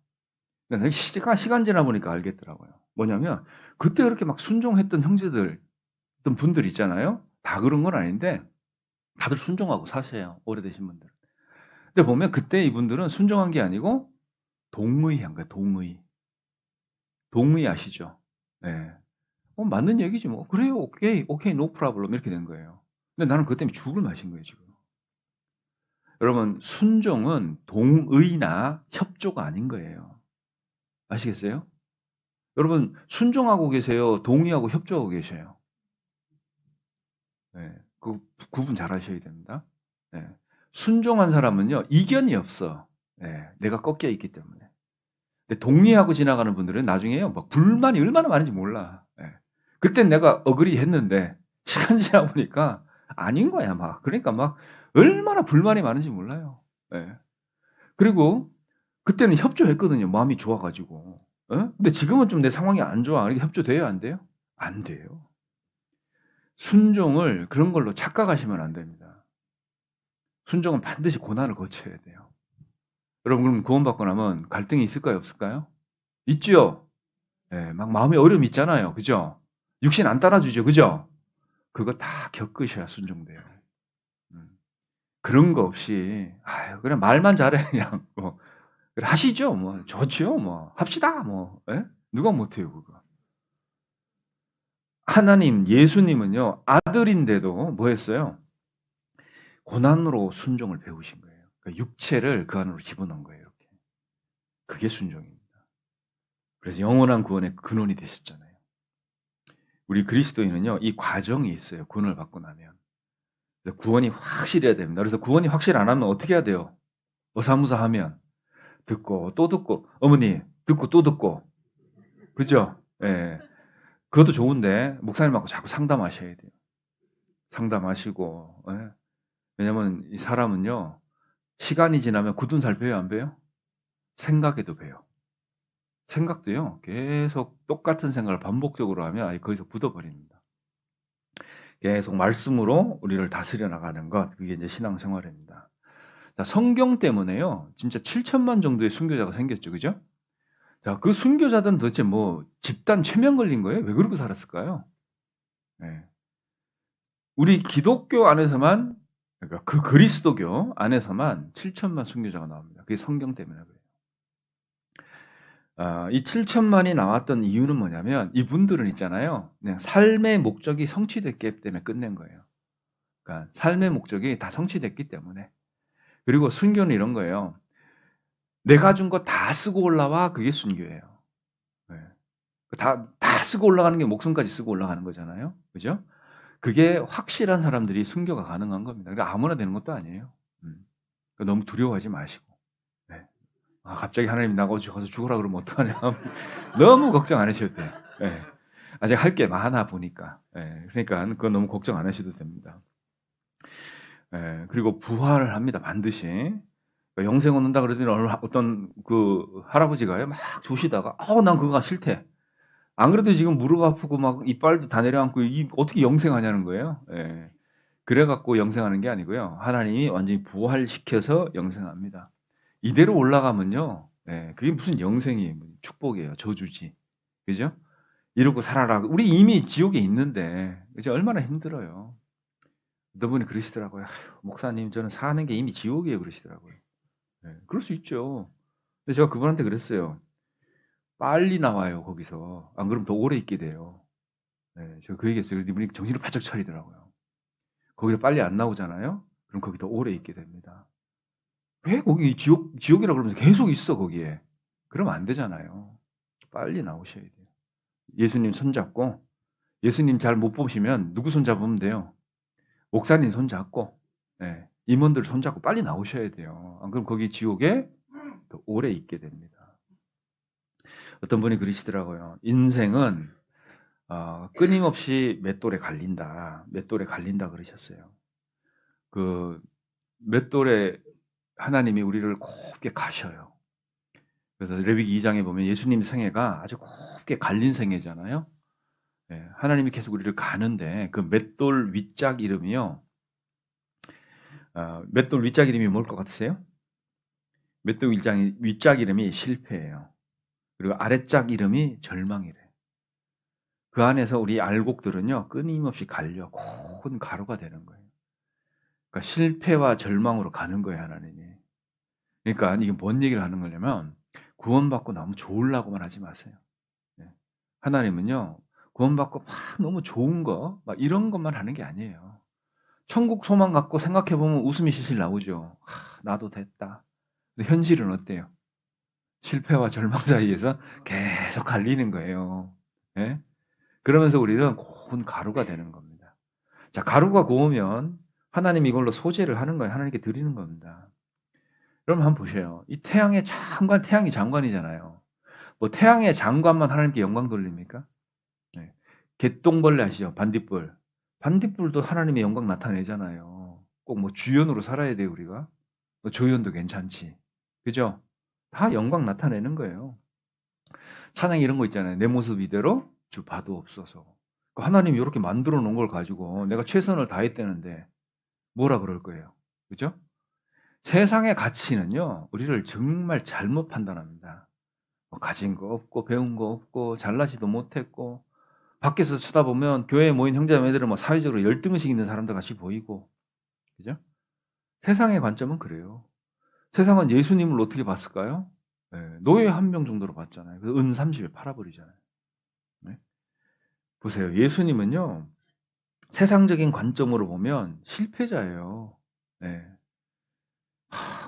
[SPEAKER 1] 그러니까 시간 지나 보니까 알겠더라고요. 뭐냐면 그때 그렇게 막 순종했던 형제들, 어떤 분들 있잖아요. 다 그런 건 아닌데 다들 순종하고 사세요. 오래되신 분들. 근데 보면 그때 이분들은 순종한 게 아니고 동의한 거예요. 동의. 동의 아시죠? 네. 맞는 얘기지 뭐. 그래요. 오케이. 오케이. 노 프라블럼 이렇게 된 거예요. 근데 나는 그것 때문에 죽을 맛인 거예요, 지금. 여러분, 순종은 동의나 협조가 아닌 거예요. 아시겠어요? 여러분, 순종하고 계세요? 동의하고 협조하고 계세요? 네. 그 구분 잘 하셔야 됩니다. 네. 순종한 사람은요, 이견이 없어. 네. 내가 꺾여 있기 때문에. 근데 동의하고 지나가는 분들은 나중에요, 막 불만이 얼마나 많은지 몰라. 네. 그땐 내가 어그리 했는데, 시간 지나 보니까 아닌 거야, 막. 그러니까 막 얼마나 불만이 많은지 몰라요. 네. 그리고 그때는 협조했거든요. 마음이 좋아가지고. 근데 지금은 좀 내 상황이 안 좋아. 이렇게 협조돼요, 안 돼요? 안 돼요. 순종을 그런 걸로 착각하시면 안 됩니다. 순종은 반드시 고난을 거쳐야 돼요. 여러분, 그럼 구원받고 나면 갈등이 있을까요, 없을까요? 있지요? 예, 막 마음에 어려움이 있잖아요. 그죠? 육신 안 따라주죠. 그죠? 그거 다 겪으셔야 순종돼요. 음. 그런 거 없이, 아유, 그냥 말만 잘해. 그냥, 뭐. 그래, 하시죠. 뭐, 좋지요. 뭐, 합시다. 뭐, 예? 누가 못해요, 그거. 하나님, 예수님은요, 아들인데도 뭐 했어요? 고난으로 순종을 배우신 거예요. 그러니까 육체를 그 안으로 집어넣은 거예요. 이렇게. 그게 순종입니다. 그래서 영원한 구원의 근원이 되셨잖아요. 우리 그리스도인은요, 이 과정이 있어요. 구원을 받고 나면. 구원이 확실해야 됩니다. 그래서 구원이 확실 안 하면 어떻게 해야 돼요? 어사무사하면 듣고 또 듣고 어머니 듣고 또 듣고 그죠? 예. 그것도 좋은데 목사님하고 자꾸 상담하셔야 돼요. 상담하시고 예. 왜냐면 이 사람은요 시간이 지나면 굳은 살 배요 안 배요? 생각에도 배요. 생각도요 계속 똑같은 생각을 반복적으로 하면 아예 거기서 굳어버립니다. 계속 말씀으로 우리를 다스려 나가는 것 그게 이제 신앙생활입니다. 자, 성경 때문에요. 진짜 7천만 정도의 순교자가 생겼죠. 그죠? 자, 그 순교자들은 도대체 뭐 집단 최면 걸린 거예요? 왜 그러고 살았을까요? 네. 우리 기독교 안에서만 그러니까 그 그리스도교 안에서만 7천만 순교자가 나옵니다. 그게 성경 때문에 그래요. 이 7천만이 나왔던 이유는 뭐냐면 이분들은 있잖아요. 그냥 삶의 목적이 성취됐기 때문에 끝낸 거예요. 그러니까 삶의 목적이 다 성취됐기 때문에. 그리고 순교는 이런 거예요. 내가 준 거 다 쓰고 올라와 그게 순교예요. 네. 다 쓰고 올라가는 게 목숨까지 쓰고 올라가는 거잖아요. 그죠? 그게 확실한 사람들이 순교가 가능한 겁니다. 그러니까 아무나 되는 것도 아니에요. 그러니까 너무 두려워하지 마시고. 네. 갑자기 하나님이 나가 어디 가서 죽으라 그러면 어떡하냐. 너무 걱정 안 하셔도 돼요. 네. 아직 할 게 많아 보니까. 네. 그러니까 그건 너무 걱정 안 하셔도 됩니다. 네. 그리고 부활을 합니다. 반드시. 그러니까 영생 얻는다 그러더니 어떤 그 할아버지가요. 막 조시다가 난 그거 싫대. 안 그래도 지금 무릎 아프고 막 이빨도 다 내려앉고 어떻게 영생하냐는 거예요. 예. 그래갖고 영생하는 게 아니고요. 하나님이 완전히 부활시켜서 영생합니다. 이대로 올라가면요. 예, 그게 무슨 영생이에요. 축복이에요. 저주지. 그죠? 이러고 살아라. 우리 이미 지옥에 있는데, 그죠? 얼마나 힘들어요. 어떤 분이 그러시더라고요. 목사님, 저는 사는 게 이미 지옥이에요. 그러시더라고요. 예, 그럴 수 있죠. 근데 제가 그분한테 그랬어요. 빨리 나와요, 거기서. 안 그러면 더 오래 있게 돼요. 네, 제가 그 얘기했어요. 그런데 이분이 정신을 바짝 차리더라고요. 거기서 빨리 안 나오잖아요? 그럼 거기 더 오래 있게 됩니다. 왜 거기 지옥이라 그러면서 계속 있어, 거기에. 그러면 안 되잖아요. 빨리 나오셔야 돼요. 예수님 손잡고, 예수님 잘 못 보시면 누구 손잡으면 돼요? 목사님 손잡고, 네, 임원들 손잡고 빨리 나오셔야 돼요. 안 그럼 거기 지옥에 더 오래 있게 됩니다. 어떤 분이 그러시더라고요. 인생은 끊임없이 맷돌에 갈린다. 맷돌에 갈린다 그러셨어요. 그 맷돌에 하나님이 우리를 곱게 가셔요. 그래서 레위기 2장에 보면 예수님 생애가 아주 곱게 갈린 생애잖아요. 예, 하나님이 계속 우리를 가는데 그 맷돌 윗짝 이름이요. 맷돌 윗짝 이름이 뭘 것 같으세요? 맷돌 윗짝 이름이 실패예요. 그리고 아랫짝 이름이 절망이래. 그 안에서 우리 알곡들은요 끊임없이 갈려 큰 가루가 되는 거예요. 그러니까 실패와 절망으로 가는 거예요 하나님이. 그러니까 이게 뭔 얘기를 하는 거냐면 구원받고 너무 좋으려고만 하지 마세요. 네. 하나님은요 구원받고 막 너무 좋은 거 막 이런 것만 하는 게 아니에요. 천국 소망 갖고 생각해 보면 웃음이 실실 나오죠. 나도 됐다. 근데 현실은 어때요? 실패와 절망 사이에서 계속 갈리는 거예요. 예? 그러면서 우리는 고운 가루가 되는 겁니다. 자, 가루가 고우면 하나님 이걸로 소재를 하는 거예요. 하나님께 드리는 겁니다. 그럼 한번 보세요. 이 태양의 장관, 태양이 장관이잖아요. 뭐 태양의 장관만 하나님께 영광 돌립니까? 네. 개똥벌레 아시죠? 반딧불. 반딧불도 하나님의 영광 나타내잖아요. 꼭 뭐 주연으로 살아야 돼요, 우리가. 뭐 조연도 괜찮지. 그죠? 다 영광 나타내는 거예요. 찬양 이런 거 있잖아요. 내 모습 이대로 주 봐도 없어서. 하나님이 이렇게 만들어 놓은 걸 가지고 내가 최선을 다했다는데 뭐라 그럴 거예요. 그죠? 세상의 가치는요, 우리를 정말 잘못 판단합니다. 뭐 가진 거 없고, 배운 거 없고, 잘나지도 못했고, 밖에서 쳐다보면 교회에 모인 형제자매들은 뭐 사회적으로 열등의식 있는 사람들 같이 보이고, 그죠? 세상의 관점은 그래요. 세상은 예수님을 어떻게 봤을까요? 네, 노예 한 명 정도로 봤잖아요. 은 30에 팔아버리잖아요. 네? 보세요. 예수님은요, 세상적인 관점으로 보면 실패자예요. 네.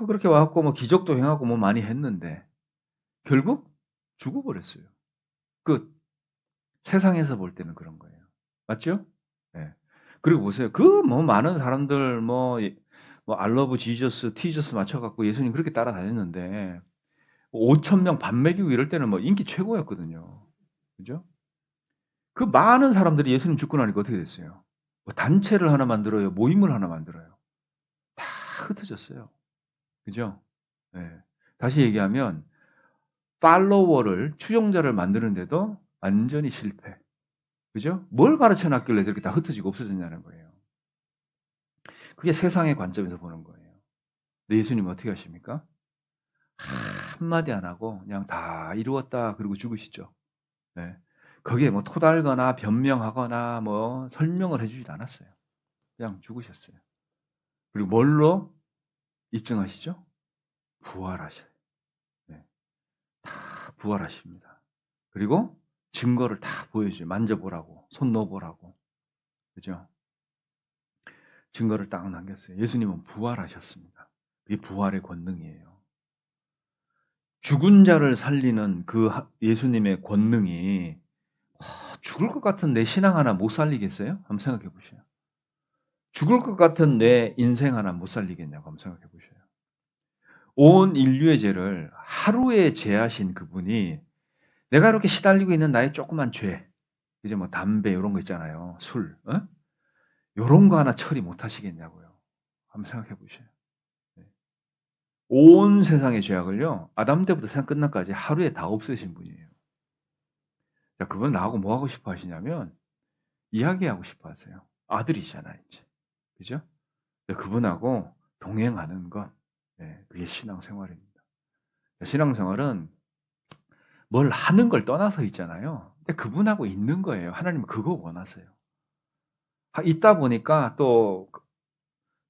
[SPEAKER 1] 그렇게 와갖고 뭐 기적도 행하고 뭐 많이 했는데, 결국 죽어버렸어요. 끝. 세상에서 볼 때는 그런 거예요. 맞죠? 네. 그리고 보세요. 그 뭐 많은 사람들 뭐 알러브 지저스, 티저스 맞춰갖고 예수님 그렇게 따라다녔는데 5천 명 밥 먹이고 이럴 때는 뭐 인기 최고였거든요. 그죠? 그 많은 사람들이 예수님 죽고 나니까 어떻게 됐어요? 뭐 단체를 하나 만들어요. 모임을 하나 만들어요. 다 흩어졌어요. 그죠? 네. 다시 얘기하면 팔로워를 추종자를 만드는데도 완전히 실패. 그죠? 뭘 가르쳐 놨길래 저렇게 다 흩어지고 없어졌냐는 거예요. 그게 세상의 관점에서 보는 거예요. 근데 예수님은 어떻게 하십니까? 한마디 안 하고 그냥 다 이루었다 그리고 죽으시죠. 네. 거기에 뭐 토달거나 변명하거나 뭐 설명을 해주지도 않았어요. 그냥 죽으셨어요. 그리고 뭘로 입증하시죠? 부활하셔요. 네. 다 부활하십니다. 그리고 증거를 다 보여줘요. 만져보라고, 손 넣어보라고. 그죠? 증거를 딱 남겼어요. 예수님은 부활하셨습니다. 그게 부활의 권능이에요. 죽은 자를 살리는 그 예수님의 권능이 죽을 것 같은 내 신앙 하나 못 살리겠어요? 한번 생각해 보세요. 죽을 것 같은 내 인생 하나 못 살리겠냐고 한번 생각해 보세요. 온 인류의 죄를 하루에 제하신 그분이 내가 이렇게 시달리고 있는 나의 조그만 죄, 이제 뭐 담배 이런 거 있잖아요. 술, 이런 거 하나 처리 못 하시겠냐고요. 한번 생각해 보세요. 온 세상의 죄악을요, 아담 때부터 세상 끝날까지 하루에 다 없애신 분이에요. 자, 그분 나하고 뭐 하고 싶어 하시냐면, 이야기하고 싶어 하세요. 아들이잖아요, 이제. 그죠? 그분하고 동행하는 것, 그게 신앙생활입니다. 신앙생활은 뭘 하는 걸 떠나서 있잖아요. 근데 그분하고 있는 거예요. 하나님은 그거 원하세요. 있다 보니까 또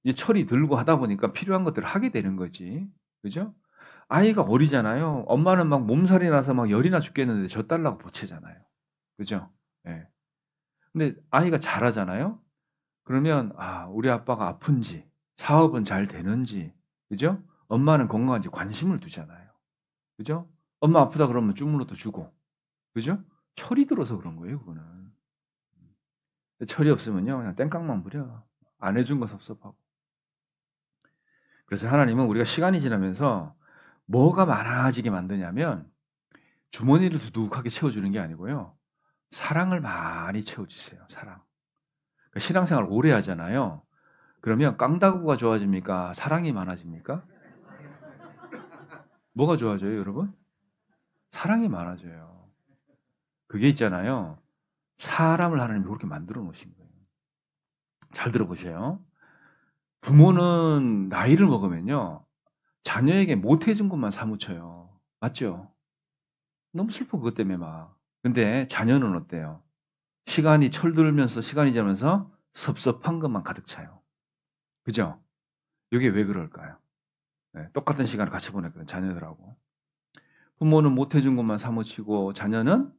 [SPEAKER 1] 이제 철이 들고 하다 보니까 필요한 것들을 하게 되는 거지. 그죠? 아이가 어리잖아요. 엄마는 막 몸살이 나서 막 열이나 죽겠는데 저 달라고 보채잖아요. 그죠? 예. 근데 아이가 잘하잖아요. 그러면 우리 아빠가 아픈지, 사업은 잘 되는지, 그죠? 엄마는 건강한지 관심을 두잖아요. 그죠? 엄마 아프다 그러면 주물러도 주고, 그죠? 철이 들어서 그런 거예요, 그거는. 철이 없으면요, 그냥 땡깡만 부려. 안 해준 거 섭섭하고. 그래서 하나님은 우리가 시간이 지나면서 뭐가 많아지게 만드냐면 주머니를 두둑하게 채워주는 게 아니고요. 사랑을 많이 채워주세요. 사랑. 그러니까 신앙생활 오래 하잖아요. 그러면 깡다구가 좋아집니까? 사랑이 많아집니까? 뭐가 좋아져요, 여러분? 사랑이 많아져요. 그게 있잖아요. 사람을 하나님이 그렇게 만들어 놓으신 거예요. 잘 들어보세요. 부모는 나이를 먹으면요. 자녀에게 못해준 것만 사무쳐요. 맞죠? 너무 슬퍼 그것 때문에 막. 근데 자녀는 어때요? 시간이 철들면서 시간이 지나면서 섭섭한 것만 가득 차요. 그죠? 이게 왜 그럴까요? 네, 똑같은 시간을 같이 보냈거든 자녀들하고. 부모는 못해준 것만 사무치고 자녀는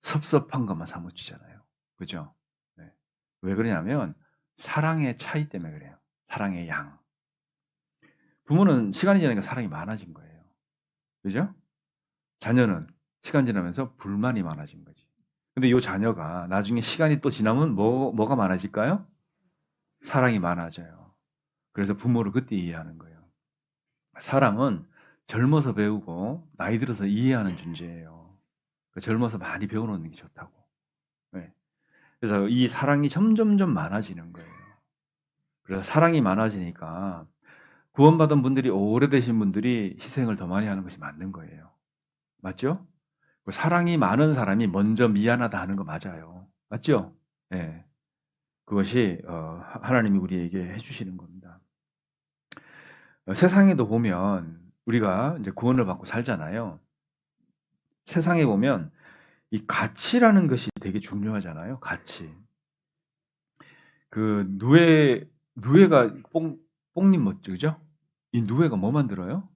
[SPEAKER 1] 섭섭한 것만 사무치잖아요. 그죠? 네. 왜 그러냐면 사랑의 차이 때문에 그래요. 사랑의 양. 부모는 시간이 지나니까 사랑이 많아진 거예요. 그죠? 자녀는 시간 지나면서 불만이 많아진 거지. 근데 이 자녀가 나중에 시간이 또 지나면 뭐가 많아질까요? 사랑이 많아져요. 그래서 부모를 그때 이해하는 거예요. 사랑은 젊어서 배우고 나이 들어서 이해하는 존재예요. 젊어서 많이 배워놓는 게 좋다고. 네. 그래서 이 사랑이 점점점 많아지는 거예요. 그래서 사랑이 많아지니까 구원받은 분들이 오래되신 분들이 희생을 더 많이 하는 것이 맞는 거예요. 맞죠? 사랑이 많은 사람이 먼저 미안하다 하는 거 맞아요. 맞죠? 네. 그것이 하나님이 우리에게 해주시는 겁니다. 세상에도 보면 우리가 이제 구원을 받고 살잖아요. 세상에 보면 이 가치라는 것이 되게 중요하잖아요. 가치. 그 누에가 뽕님 멋죠, 그죠? 이 누에가 뭐 만들어요?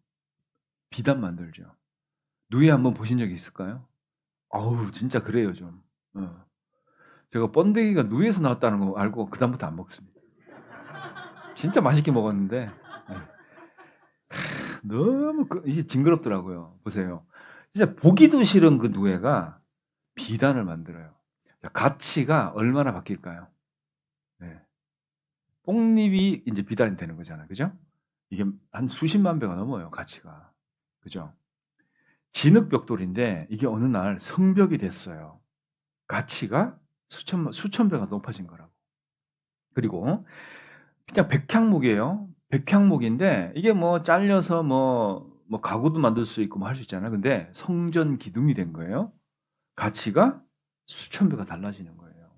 [SPEAKER 1] 비단 만들죠. 누에 한번 보신 적이 있을까요? 어우, 진짜 그래요 좀. 제가 번데기가 누에에서 나왔다는 거 알고 그 다음부터 안 먹습니다. 진짜 맛있게 먹었는데 네. 너무 이게 징그럽더라고요. 보세요. 진짜 보기도 싫은 그 누에가 비단을 만들어요. 가치가 얼마나 바뀔까요? 네. 뽕잎이 이제 비단이 되는 거잖아요. 그죠? 이게 한 수십만 배가 넘어요. 가치가. 그죠? 진흙벽돌인데 이게 어느 날 성벽이 됐어요. 가치가 수천 배가 높아진 거라고. 그리고 그냥 백향목이에요. 백향목인데 이게 뭐 잘려서 뭐 가구도 만들 수 있고 뭐 할 수 있잖아요. 근데 성전 기둥이 된 거예요. 가치가 수천 배가 달라지는 거예요.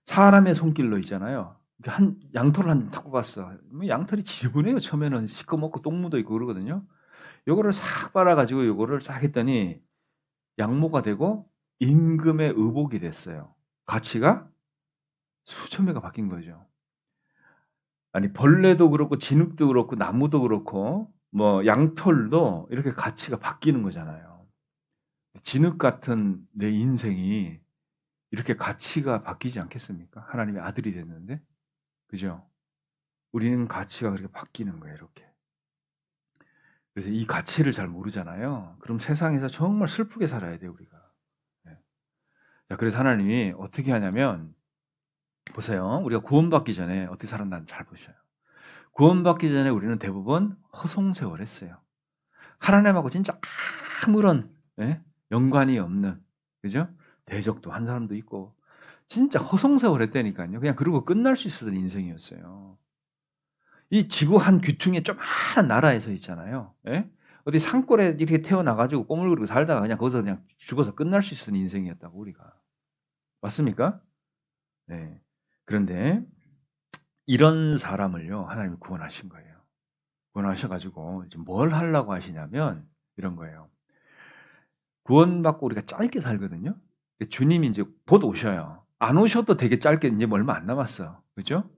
[SPEAKER 1] 사람의 손길로 있잖아요. 한 양털을 한 타고 갔어. 뭐 양털이 지저분해요. 처음에는 시꺼멓고 똥 묻어 있고 그러거든요. 요거를 싹 빨아가지고 요거를 싹 했더니 양모가 되고 임금의 의복이 됐어요. 가치가 수천 배가 바뀐 거죠. 아니 벌레도 그렇고 진흙도 그렇고 나무도 그렇고 뭐 양털도 이렇게 가치가 바뀌는 거잖아요. 진흙 같은 내 인생이 이렇게 가치가 바뀌지 않겠습니까? 하나님의 아들이 됐는데. 그죠? 우리는 가치가 그렇게 바뀌는 거예요, 이렇게. 그래서 이 가치를 잘 모르잖아요. 그럼 세상에서 정말 슬프게 살아야 돼요, 우리가. 네. 자, 그래서 하나님이 어떻게 하냐면, 보세요. 우리가 구원받기 전에 어떻게 살았나는 잘 보셔요. 구원받기 전에 우리는 대부분 허송세월 했어요. 하나님하고 진짜 아무런 연관이 없는, 그죠? 대적도 한 사람도 있고, 진짜 허송세월 했다니까요. 그냥 그러고 끝날 수 있었던 인생이었어요. 이 지구 한 귀퉁이에 조그마한 나라에서 있잖아요. 예? 어디 산골에 이렇게 태어나가지고 꼬물거리고 살다가 그냥 거기서 그냥 죽어서 끝날 수 있었던 인생이었다고 우리가. 맞습니까? 네. 그런데 이런 사람을요 하나님이 구원하신 거예요. 구원하셔가지고 이제 뭘 하려고 하시냐면 이런 거예요. 구원받고 우리가 짧게 살거든요. 주님이 이제 곧 오셔요. 안 오셔도 되게 짧게 이제 얼마 안 남았어. 그죠?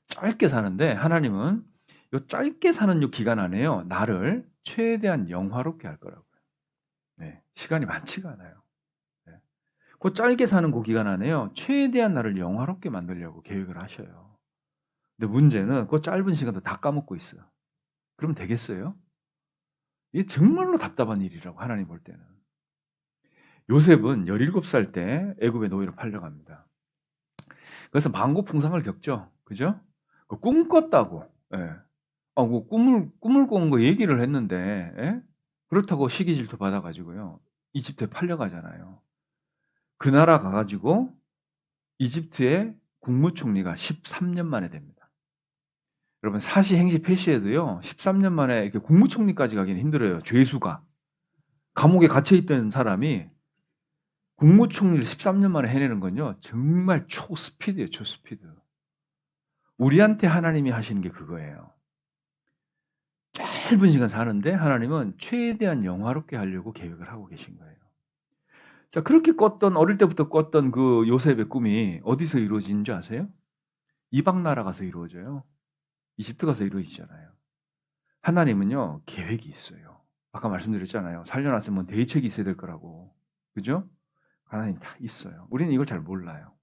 [SPEAKER 1] 짧게 사는데 하나님은 요 짧게 사는 요 기간 안에요. 나를 최대한 영화롭게 할 거라고요. 네, 시간이 많지가 않아요. 네. 그 짧게 사는 그 기간 안에요. 최대한 나를 영화롭게 만들려고 계획을 하셔요. 근데 문제는 그 짧은 시간도 다 까먹고 있어요. 그러면 되겠어요? 이게 정말로 답답한 일이라고 하나님 볼 때는. 요셉은 17살 때 애굽의 노예로 팔려갑니다. 그래서 만고풍상을 겪죠. 그죠? 그 꿈 꿨다고. 예. 뭐 꿈을 꾼 거 얘기를 했는데, 예? 그렇다고 시기 질투 받아가지고요. 이집트에 팔려가잖아요. 그 나라 가가지고 이집트의 국무총리가 13년 만에 됩니다. 여러분, 사시행시 폐시해도요, 13년 만에 이렇게 국무총리까지 가기는 힘들어요. 죄수가. 감옥에 갇혀 있던 사람이 국무총리를 13년 만에 해내는 건요, 정말 초스피드예요, 초스피드. 우리한테 하나님이 하시는 게 그거예요. 짧은 시간 사는데 하나님은 최대한 영화롭게 하려고 계획을 하고 계신 거예요. 자, 그렇게 어릴 때부터 꿨던 그 요셉의 꿈이 어디서 이루어지는 줄 아세요? 이방 나라 가서 이루어져요. 이집트 가서 이루어지잖아요. 하나님은요, 계획이 있어요. 아까 말씀드렸잖아요. 살려놨으면 대책이 있어야 될 거라고. 그죠? 하나님 다 있어요. 우리는 이걸 잘 몰라요.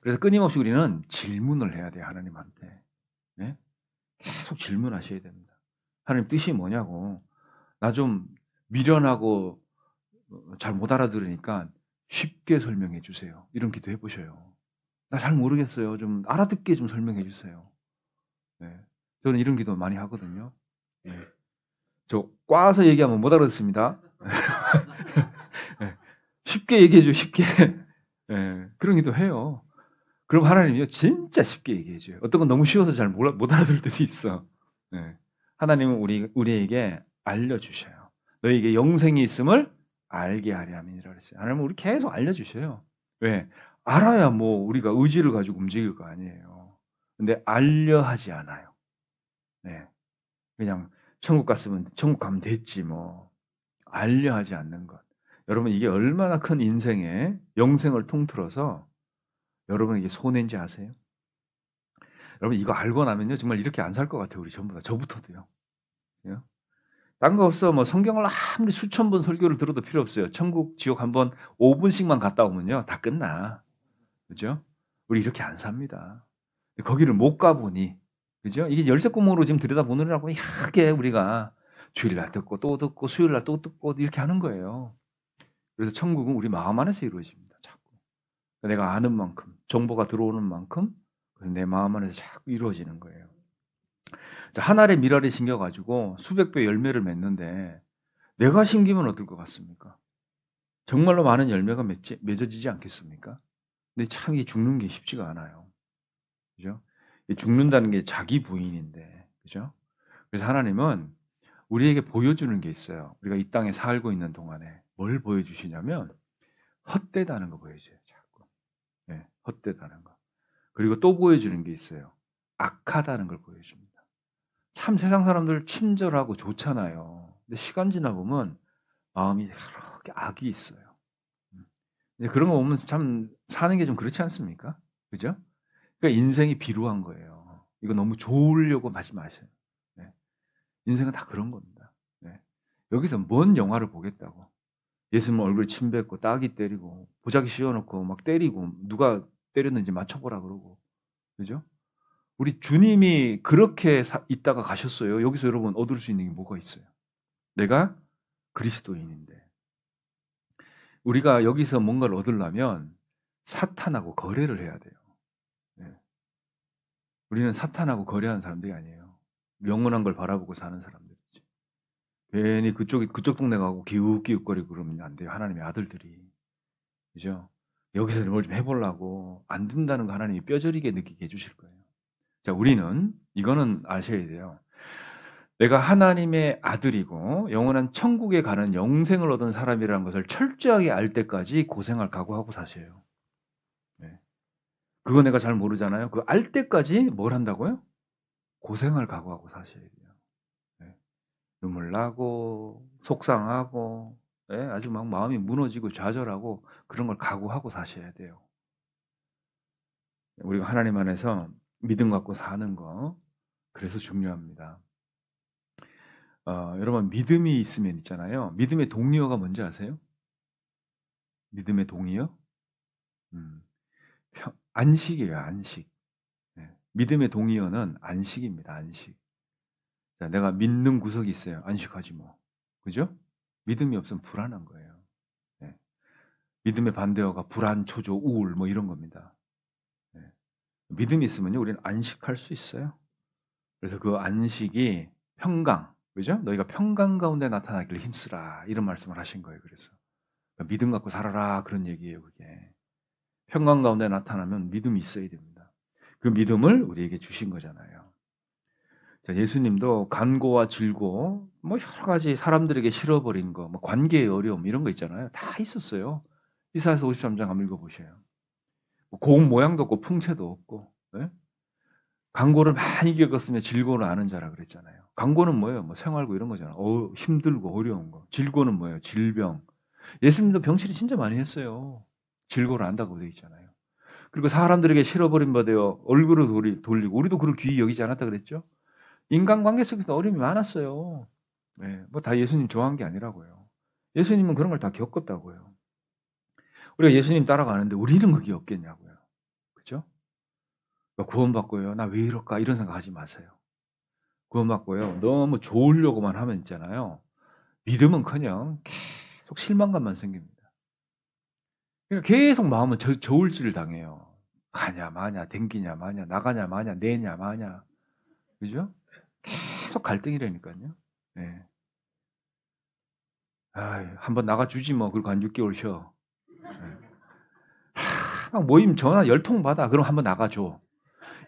[SPEAKER 1] 그래서 끊임없이 우리는 질문을 해야 돼요, 하나님한테. 네? 계속 질문하셔야 됩니다. 하나님 뜻이 뭐냐고. 나 좀 미련하고 잘 못 알아들으니까 쉽게 설명해 주세요. 이런 기도 해보셔요. 나 잘 모르겠어요. 좀 알아듣게 좀 설명해 주세요. 네. 저는 이런 기도 많이 하거든요. 네. 저 꽈서 얘기하면 못 알아듣습니다. 네. 쉽게 얘기해 줘, 쉽게. 네. 그런 기도 해요. 그럼 하나님이요, 진짜 쉽게 얘기해 줘요. 어떤 건 너무 쉬워서 잘 못 알아들을 때도 있어. 네. 하나님은 우리에게 알려주셔요. 너에게 영생이 있음을 알게 하려 함이니라 그랬어요. 하나님은 우리 계속 알려주셔요. 왜? 알아야 뭐 우리가 의지를 가지고 움직일 거 아니에요. 근데 알려 하지 않아요. 네. 그냥 천국 갔으면 천국 가면 됐지 뭐. 알려 하지 않는 것. 여러분, 이게 얼마나 큰 인생의 영생을 통틀어서 여러분에게 손해인지 아세요? 여러분, 이거 알고 나면요, 정말 이렇게 안 살 것 같아요. 우리 전부 다. 저부터도요. 딴 거 없어. 뭐 성경을 아무리 수천 번 설교를 들어도 필요 없어요. 천국, 지옥 한번 5분씩만 갔다 오면요, 다 끝나. 그죠? 우리 이렇게 안 삽니다. 거기를 못 가보니, 그죠? 이게 열쇠구멍으로 지금 들여다보느라고 이렇게 우리가 주일날 듣고 또 듣고 수요일날 또 듣고 이렇게 하는 거예요. 그래서 천국은 우리 마음 안에서 이루어집니다. 자꾸. 내가 아는 만큼, 정보가 들어오는 만큼 내 마음 안에서 자꾸 이루어지는 거예요. 자, 한 알의 밀알이 심겨가지고 수백 배 열매를 맺는데 내가 심기면 어떨 것 같습니까? 정말로 많은 열매가 맺어지지 않겠습니까? 근데 참 이게 죽는 게 쉽지가 않아요. 그죠? 죽는다는 게 자기 부인인데, 그죠? 그래서 하나님은 우리에게 보여주는 게 있어요. 우리가 이 땅에 살고 있는 동안에 뭘 보여주시냐면 헛되다는 거 보여줘요. 자꾸. 네, 헛되다는 거. 그리고 또 보여주는 게 있어요. 악하다는 걸 보여줍니다. 참 세상 사람들 친절하고 좋잖아요. 근데 시간 지나 보면 마음이 그렇게 악이 있어요. 이제 그런 거 보면 참 사는 게 좀 그렇지 않습니까? 그죠? 그러니까 인생이 비루한 거예요. 이거 너무 좋으려고 하지 마세요. 네. 인생은 다 그런 겁니다. 네. 여기서 뭔 영화를 보겠다고. 예수님 얼굴에 침 뱉고 따기 때리고 보자기 씌워놓고 막 때리고 누가 때렸는지 맞춰보라 그러고. 그죠? 우리 주님이 그렇게 있다가 가셨어요. 여기서 여러분 얻을 수 있는 게 뭐가 있어요? 내가 그리스도인인데. 우리가 여기서 뭔가를 얻으려면 사탄하고 거래를 해야 돼요. 네. 우리는 사탄하고 거래하는 사람들이 아니에요. 영원한 걸 바라보고 사는 사람들이지. 괜히 그쪽 동네 가고 기웃기웃거리고 그러면 안 돼요. 하나님의 아들들이. 그죠? 여기서 뭘 좀 해보려고 안 된다는 거 하나님이 뼈저리게 느끼게 해주실 거예요. 자, 우리는 이거는 아셔야 돼요. 내가 하나님의 아들이고 영원한 천국에 가는 영생을 얻은 사람이라는 것을 철저하게 알 때까지 고생할 각오하고 사셔요. 네. 그거 내가 잘 모르잖아요. 그 알 때까지 뭘 한다고요? 고생할 각오하고 사셔야 돼요. 네. 눈물 나고 속상하고 네? 아주 막 마음이 무너지고 좌절하고 그런 걸 각오하고 사셔야 돼요. 우리가 하나님 안에서 믿음 갖고 사는 거 그래서 중요합니다. 여러분 믿음이 있으면 있잖아요. 믿음의 동의어가 뭔지 아세요? 믿음의 동의어? 안식이에요. 안식. 네. 믿음의 동의어는 안식입니다. 안식. 자, 내가 믿는 구석이 있어요. 안식하지 뭐. 그죠? 믿음이 없으면 불안한 거예요. 네. 믿음의 반대어가 불안, 초조, 우울 뭐 이런 겁니다. 네. 믿음이 있으면요, 우리는 안식할 수 있어요. 그래서 그 안식이 평강, 그죠? 너희가 평강 가운데 나타나기를 힘쓰라 이런 말씀을 하신 거예요. 그래서 그러니까 믿음 갖고 살아라 그런 얘기예요. 그게 평강 가운데 나타나면 믿음이 있어야 됩니다. 그 믿음을 우리에게 주신 거잖아요. 예수님도 간고와 질고 뭐 여러 가지 사람들에게 싫어버린 거, 뭐 관계의 어려움 이런 거 있잖아요. 다 있었어요. 이사야서 53장 한번 읽어보세요. 고운 모양도 없고 풍채도 없고, 예? 간고를 많이 겪었으면 질고를 아는 자라 그랬잖아요. 간고는 뭐예요? 뭐 생활고 이런 거잖아요. 힘들고 어려운 거. 질고는 뭐예요? 질병. 예수님도 병치료 진짜 많이 했어요. 질고를 안다고 되어 있잖아요. 그리고 사람들에게 싫어버린 바 되어 얼굴을 돌리고, 우리도 그를 귀히 여기지 않았다 그랬죠? 인간관계 속에서 어려움이 많았어요. 네, 뭐 다 예수님 좋아한 게 아니라고요. 예수님은 그런 걸 다 겪었다고요. 우리가 예수님 따라가는데 우리는 그게 없겠냐고요. 그죠? 구원받고요. 나 왜 이럴까? 이런 생각 하지 마세요. 구원받고요. 너무 좋으려고만 하면 있잖아요. 믿음은커녕 계속 실망감만 생깁니다. 그러니까 계속 마음은 저울질을 당해요. 가냐 마냐, 댕기냐 마냐, 나가냐 마냐, 내냐 마냐. 그죠? 계속 갈등이라니까요. 네. 한번 나가주지 뭐. 그리고 한 6개월 쉬어. 네. 막 모임 전화 10통 받아. 그럼 한번 나가줘.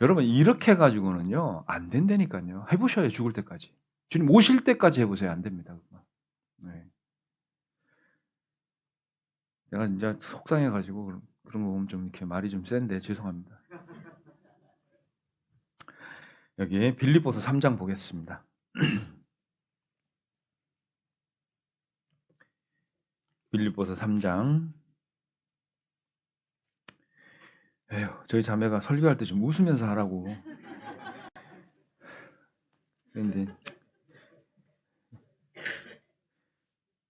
[SPEAKER 1] 여러분 이렇게 해가지고는요 안 된다니까요. 해보셔요. 죽을 때까지. 주님 오실 때까지 해보세요. 안 됩니다. 네. 내가 이제 속상해가지고 그런 거 보면 좀 이렇게 말이 좀 센데 죄송합니다. 여기 빌립보서 3장 보겠습니다. 빌립보서 3장. 에휴, 저희 자매가 설교할 때 좀 웃으면서 하라고. 그런데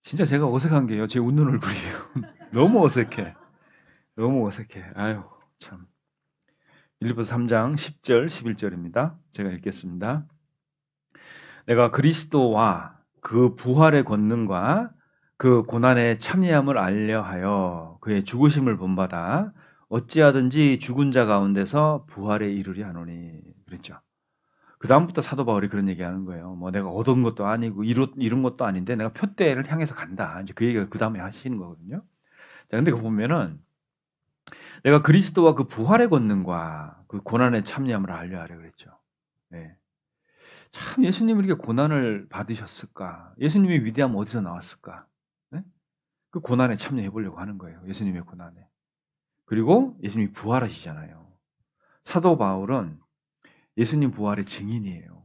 [SPEAKER 1] 진짜 제가 어색한 게요. 제 웃는 얼굴이에요. 너무 어색해. 너무 어색해. 아유, 참. 빌립보서 3장 10절, 11절입니다. 제가 읽겠습니다. 내가 그리스도와 그 부활의 권능과 그 고난의 참여함을 알려하여 그의 죽으심을 본받아 어찌하든지 죽은 자 가운데서 부활에 이르리 하노니 그랬죠. 그 다음부터 사도 바울이 그런 얘기하는 거예요. 뭐 내가 얻은 것도 아니고 이룬 것도 아닌데 내가 표대를 향해서 간다. 이제 그 얘기를 그 다음에 하시는 거거든요. 자, 근데 그 보면은 내가 그리스도와 그 부활의 권능과 그 고난의 참여함을 알려하려 그랬죠. 네. 참 예수님이 이렇게 고난을 받으셨을까? 예수님의 위대함 어디서 나왔을까? 네? 그 고난에 참여해 보려고 하는 거예요. 예수님의 고난에. 그리고 예수님이 부활하시잖아요. 사도 바울은 예수님 부활의 증인이에요.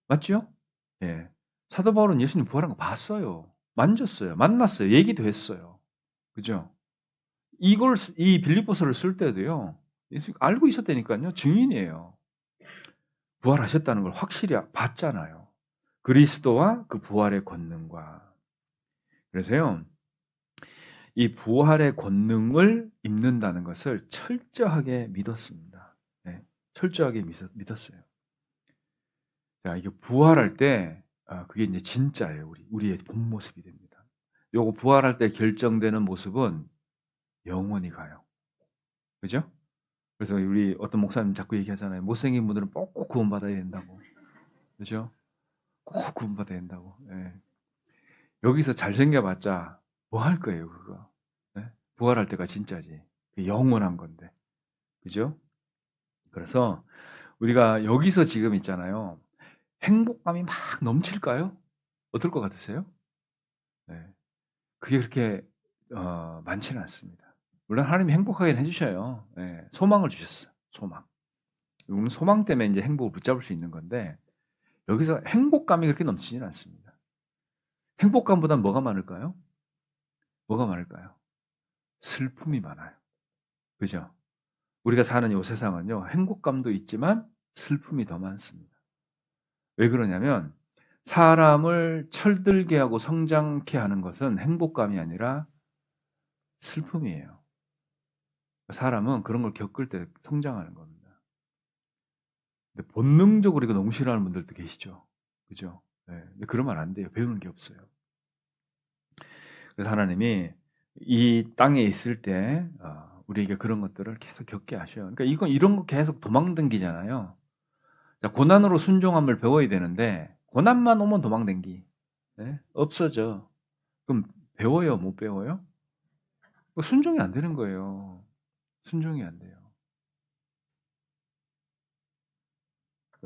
[SPEAKER 1] 맞죠? 예. 사도 바울은 예수님 부활한 거 봤어요. 만졌어요. 만났어요. 얘기도 했어요. 그죠? 이 빌립보서를 쓸 때도요. 예수 알고 있었다니까요. 증인이에요. 부활하셨다는 걸 확실히 봤잖아요. 그리스도와 그 부활의 권능과. 그래서요. 이 부활의 권능을 입는다는 것을 철저하게 믿었습니다. 네, 철저하게 믿었어요. 자, 이게 부활할 때 그게 이제 진짜예요. 우리의 본 모습이 됩니다. 요거 부활할 때 결정되는 모습은 영원히 가요. 그죠? 그래서 우리 어떤 목사님 자꾸 얘기하잖아요. 못생긴 분들은 꼭 구원받아야 된다고. 그죠? 꼭 구원받아야 된다고. 네. 여기서 잘생겨봤자 뭐 할 거예요, 그거. 네? 부활할 때가 진짜지. 영원한 건데. 그죠? 그래서 우리가 여기서 지금 있잖아요. 행복감이 막 넘칠까요? 어떨 것 같으세요? 네. 그게 그렇게 많지는 않습니다. 물론 하나님이 행복하게 해주셔요. 네. 소망을 주셨어요. 소망. 우리는 소망 때문에 이제 행복을 붙잡을 수 있는 건데 여기서 행복감이 그렇게 넘치지는 않습니다. 행복감보다는 뭐가 많을까요? 뭐가 많을까요? 슬픔이 많아요. 그죠? 우리가 사는 이 세상은요. 행복감도 있지만 슬픔이 더 많습니다. 왜 그러냐면 사람을 철들게 하고 성장케 하는 것은 행복감이 아니라 슬픔이에요. 사람은 그런 걸 겪을 때 성장하는 겁니다. 근데 본능적으로 이거 너무 싫어하는 분들도 계시죠. 그죠? 네. 근데 그러면 안 돼요. 배우는 게 없어요. 그래서 하나님이 이 땅에 있을 때 우리에게 그런 것들을 계속 겪게 하셔요. 그러니까 이런 거 계속 도망당기잖아요. 고난으로 순종함을 배워야 되는데 고난만 오면 도망당기. 네? 없어져. 그럼 배워요? 못 배워요? 순종이 안 되는 거예요. 순종이 안 돼요.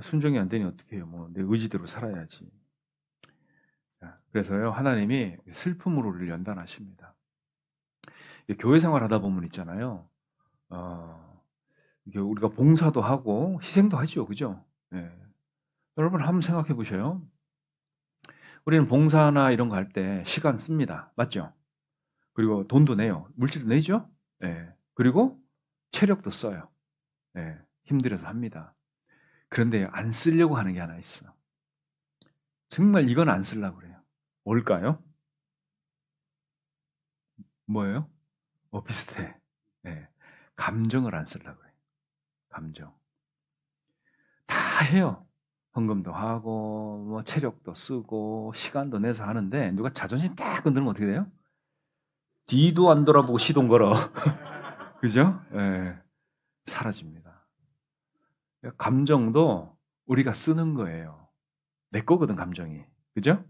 [SPEAKER 1] 순종이 안 되니 어떻게 해요? 뭐 내 의지대로 살아야지. 그래서요, 하나님이 슬픔으로 우리를 연단하십니다. 교회 생활하다 보면 있잖아요. 이게 우리가 봉사도 하고 희생도 하죠, 그죠? 예. 여러분 한번 생각해 보셔요. 우리는 봉사나 이런 거 할 때 시간 씁니다, 맞죠? 그리고 돈도 내요, 물질도 내죠. 예. 그리고 체력도 써요. 예. 힘들어서 합니다. 그런데 안 쓰려고 하는 게 하나 있어. 정말 이건 안 쓰려고 그래요. 뭘까요? 뭐예요? 비슷해. 예. 감정을 안 쓰려고 해요. 감정. 다 해요. 헌금도 하고, 뭐, 체력도 쓰고, 시간도 내서 하는데, 누가 자존심 딱 건드리면 어떻게 돼요? 뒤도 안 돌아보고 시동 걸어. 그죠? 예. 사라집니다. 감정도 우리가 쓰는 거예요. 내 거거든, 감정이. 그죠?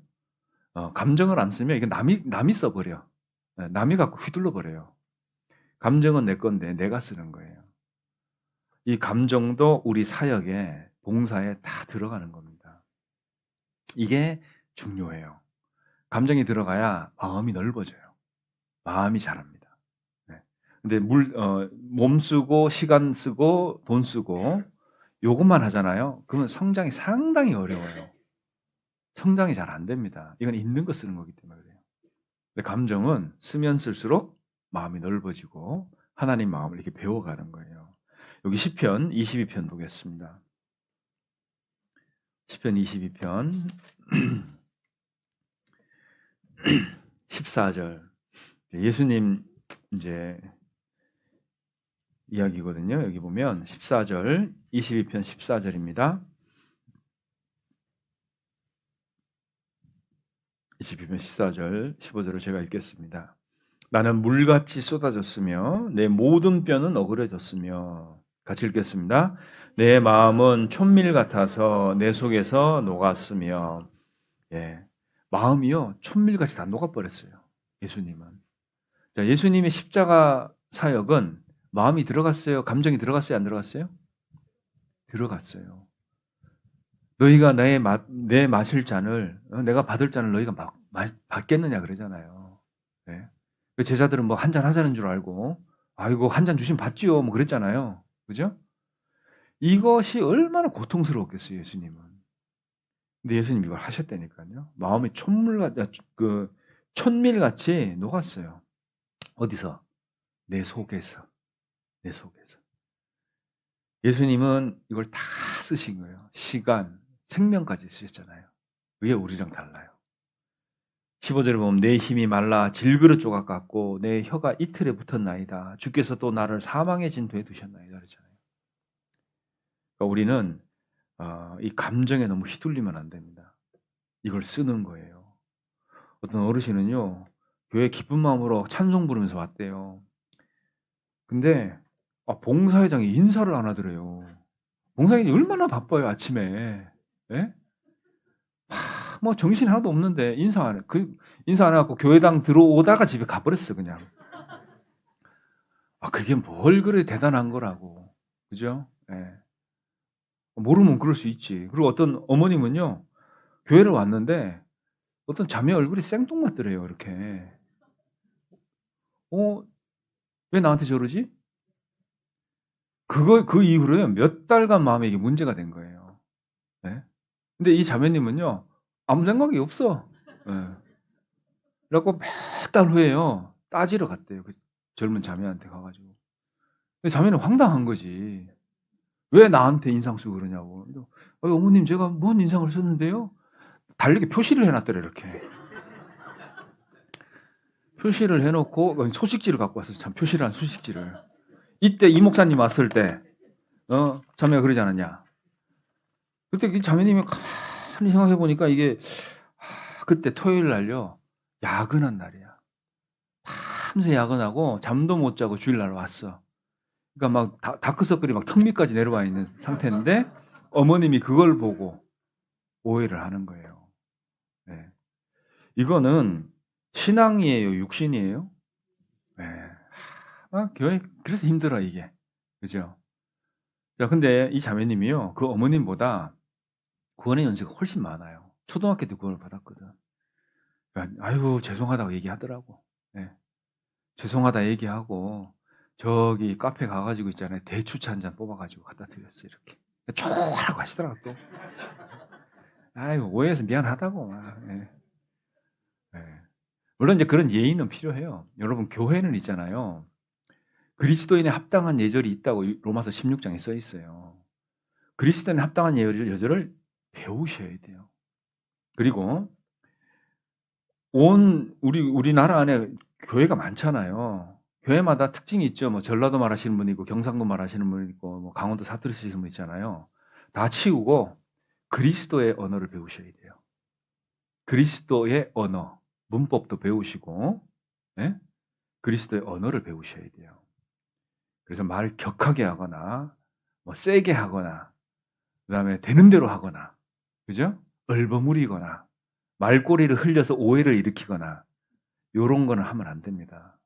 [SPEAKER 1] 감정을 안 쓰면 이건 남이 써버려. 남이 갖고 휘둘러 버려요. 감정은 내 건데 내가 쓰는 거예요. 이 감정도 우리 사역에, 봉사에 다 들어가는 겁니다. 이게 중요해요. 감정이 들어가야 마음이 넓어져요. 마음이 자랍니다. 네. 근데 몸 쓰고 시간 쓰고 돈 쓰고 요것만 하잖아요. 그러면 성장이 상당히 어려워요. 성장이 잘 안 됩니다. 이건 있는 거 쓰는 거기 때문에 그래요. 근데 감정은 쓰면 쓸수록 마음이 넓어지고 하나님 마음을 이렇게 배워가는 거예요. 여기 시편 22편 보겠습니다. 시편 22편 14절. 예수님 이제 이야기거든요. 여기 보면 14절, 22편 14절입니다. 22편 14절, 15절을 제가 읽겠습니다. 나는 물같이 쏟아졌으며 내 모든 뼈는 어그러졌으며, 같이 읽겠습니다. 내 마음은 촛밀 같아서 내 속에서 녹았으며. 예, 마음이요 촛밀같이 다 녹아버렸어요. 예수님은. 자, 예수님의 십자가 사역은 마음이 들어갔어요? 감정이 들어갔어요? 안 들어갔어요? 들어갔어요. 너희가 내 마실 잔을, 내가 받을 잔을 너희가 받겠느냐 그러잖아요. 네. 제자들은 뭐 한 잔 하자는 줄 알고, 아이고 한 잔 주시면 받지요 뭐 그랬잖아요. 그죠? 이것이 얼마나 고통스러웠겠어요, 예수님은. 근데 예수님 이걸 하셨다니까요. 마음이 촛밀같이 녹았어요. 어디서? 내 속에서. 내 속에서. 예수님은 이걸 다 쓰신 거예요. 시간, 생명까지 쓰셨잖아요. 그게 우리랑 달라요. 15절에 보면 내 힘이 말라 질그릇 조각 같고 내 혀가 이틀에 붙었나이다. 주께서 또 나를 사망의 진토에 두셨나이다. 그러잖아요. 그러니까 우리는 이 감정에 너무 휘둘리면 안 됩니다. 이걸 쓰는 거예요. 어떤 어르신은요, 교회 기쁜 마음으로 찬송 부르면서 왔대요. 근데 봉사회장이 인사를 안 하더래요. 봉사회장이 얼마나 바빠요, 아침에. 예? 뭐 정신 하나도 없는데 인사 안 해. 인사 안 해갖고 교회당 들어오다가 집에 가버렸어, 그냥. 그게 뭘 그래 대단한 거라고. 그죠? 예. 모르면 그럴 수 있지. 그리고 어떤 어머님은요, 교회를 왔는데 어떤 자매 얼굴이 생뚱맞더래요, 이렇게. 왜 나한테 저러지? 그 이후로요, 몇 달간 마음에 이게 문제가 된 거예요. 네? 근데 이 자매님은요, 아무 생각이 없어. 네. 그래갖고 몇 달 후에요, 따지러 갔대요. 그 젊은 자매한테 가가지고. 근데 자매는 황당한 거지. 왜 나한테 인상 쓰고 그러냐고. 어머님, 제가 뭔 인상을 썼는데요? 달리기 표시를 해놨더래, 이렇게. 표시를 해놓고, 소식지를 갖고 왔어요. 참, 표시를 한 소식지를. 이때 이 목사님 왔을 때, 자매가 그러지 않았냐. 그때 그 자매님이 가만히 생각해 보니까 이게, 그때 토요일 날요, 야근한 날이야. 밤새 야근하고 잠도 못 자고 주일날 왔어. 그러니까 막 다크서클이 막 턱 밑까지 내려와 있는 상태인데 어머님이 그걸 보고 오해를 하는 거예요. 네. 이거는 신앙이에요, 육신이에요? 네. 교회 그래서 힘들어 이게, 그죠? 자, 근데 이 자매님이요, 그 어머님보다 구원의 연세가 훨씬 많아요. 초등학교 때 구원을 받았거든. 그러니까 아이고 죄송하다고 얘기하더라고. 예. 죄송하다 얘기하고 저기 카페 가가지고 있잖아요. 대추차 한 잔 뽑아가지고 갖다 드렸어요. 이렇게. 쪼라고 하시더라고 또. 아이고 오해해서 미안하다고 막. 예. 예. 물론 이제 그런 예의는 필요해요. 여러분 교회는 있잖아요. 그리스도인의 합당한 예절이 있다고 로마서 16장에 써 있어요. 그리스도인의 합당한 예절을 배우셔야 돼요. 그리고 우리나라 안에 교회가 많잖아요. 교회마다 특징이 있죠. 뭐 전라도 말하시는 분이 있고 경상도 말하시는 분이 있고 뭐 강원도 사투리 쓰시는 분 있잖아요. 다 치우고 그리스도의 언어를 배우셔야 돼요. 그리스도의 언어, 문법도 배우시고, 예? 그리스도의 언어를 배우셔야 돼요. 그래서 말을 격하게 하거나, 뭐 세게 하거나, 그다음에 되는 대로 하거나, 그죠? 얼버무리거나, 말꼬리를 흘려서 오해를 일으키거나, 요런 거는 하면 안 됩니다.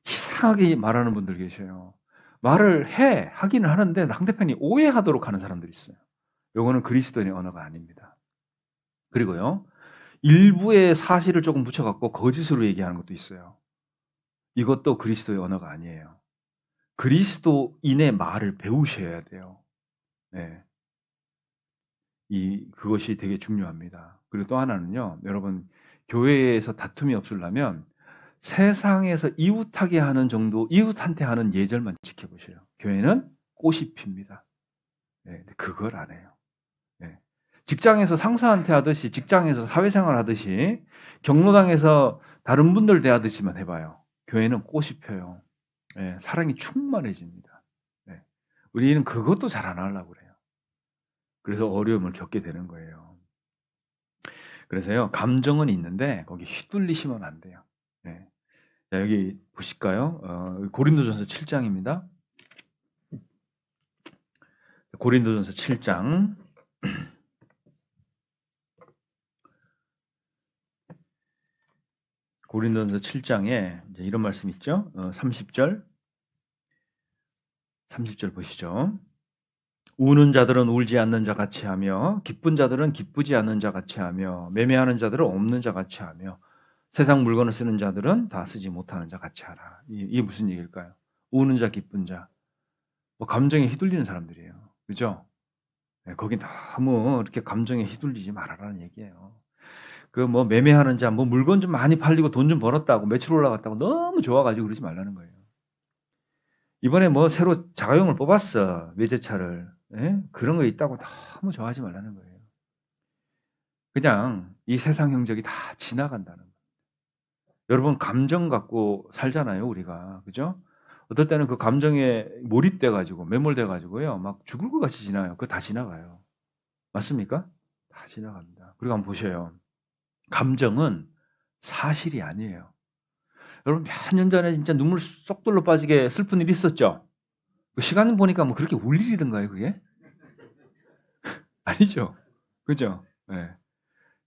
[SPEAKER 1] 이상하게 말하는 분들 계셔요. 말을 하기는 하는데 상대편이 오해하도록 하는 사람들이 있어요. 요거는 그리스도인의 언어가 아닙니다. 그리고요, 일부의 사실을 조금 붙여갖고 거짓으로 얘기하는 것도 있어요. 이것도 그리스도의 언어가 아니에요. 그리스도인의 말을 배우셔야 돼요. 네. 그것이 되게 중요합니다. 그리고 또 하나는요, 여러분, 교회에서 다툼이 없으려면 세상에서 이웃하게 하는 정도, 이웃한테 하는 예절만 지켜보세요. 교회는 꽃이 핍니다. 네, 그걸 안 해요. 네. 직장에서 상사한테 하듯이, 직장에서 사회생활 하듯이, 경로당에서 다른 분들 대하듯이만 해봐요. 교회는 꽃이 펴요. 네, 사랑이 충만해집니다. 네. 우리는 그것도 잘 안 하려고 그래요. 그래서 어려움을 겪게 되는 거예요. 그래서요, 감정은 있는데 거기 휘둘리시면 안 돼요. 네. 자, 여기 보실까요? 고린도전서 7장입니다. 고린도전서 7장. 고린도전서 7장에 이런 말씀 있죠? 30절. 30절 보시죠. 우는 자들은 울지 않는 자 같이 하며 기쁜 자들은 기쁘지 않는 자 같이 하며 매매하는 자들은 없는 자 같이 하며 세상 물건을 쓰는 자들은 다 쓰지 못하는 자 같이 하라. 이게 무슨 얘기일까요? 우는 자, 기쁜 자. 뭐 감정에 휘둘리는 사람들이에요. 그죠? 네, 거긴 너무 이렇게 감정에 휘둘리지 말아라는 얘기예요. 그 뭐 매매하는 자, 뭐 물건 좀 많이 팔리고 돈 좀 벌었다고 매출 올라갔다고 너무 좋아가지고 그러지 말라는 거예요. 이번에 뭐 새로 자가용을 뽑았어. 외제차를. 예? 그런 거 있다고 너무 좋아하지 말라는 거예요. 그냥 이 세상 형적이 다 지나간다는 거예요. 여러분 감정 갖고 살잖아요, 우리가. 그죠? 어떨 때는 그 감정에 몰입돼 가지고 매몰돼 가지고요. 막 죽을 것 같이 지나요. 그거 다 지나가요. 맞습니까? 다 지나갑니다. 그리고 한번 보셔요. 감정은 사실이 아니에요. 여러분 몇 년 전에 진짜 눈물 쏙 돌러 빠지게 슬픈 일이 있었죠? 그 시간 보니까 뭐 그렇게 울 일이던가요, 그게? 아니죠. 그죠? 예.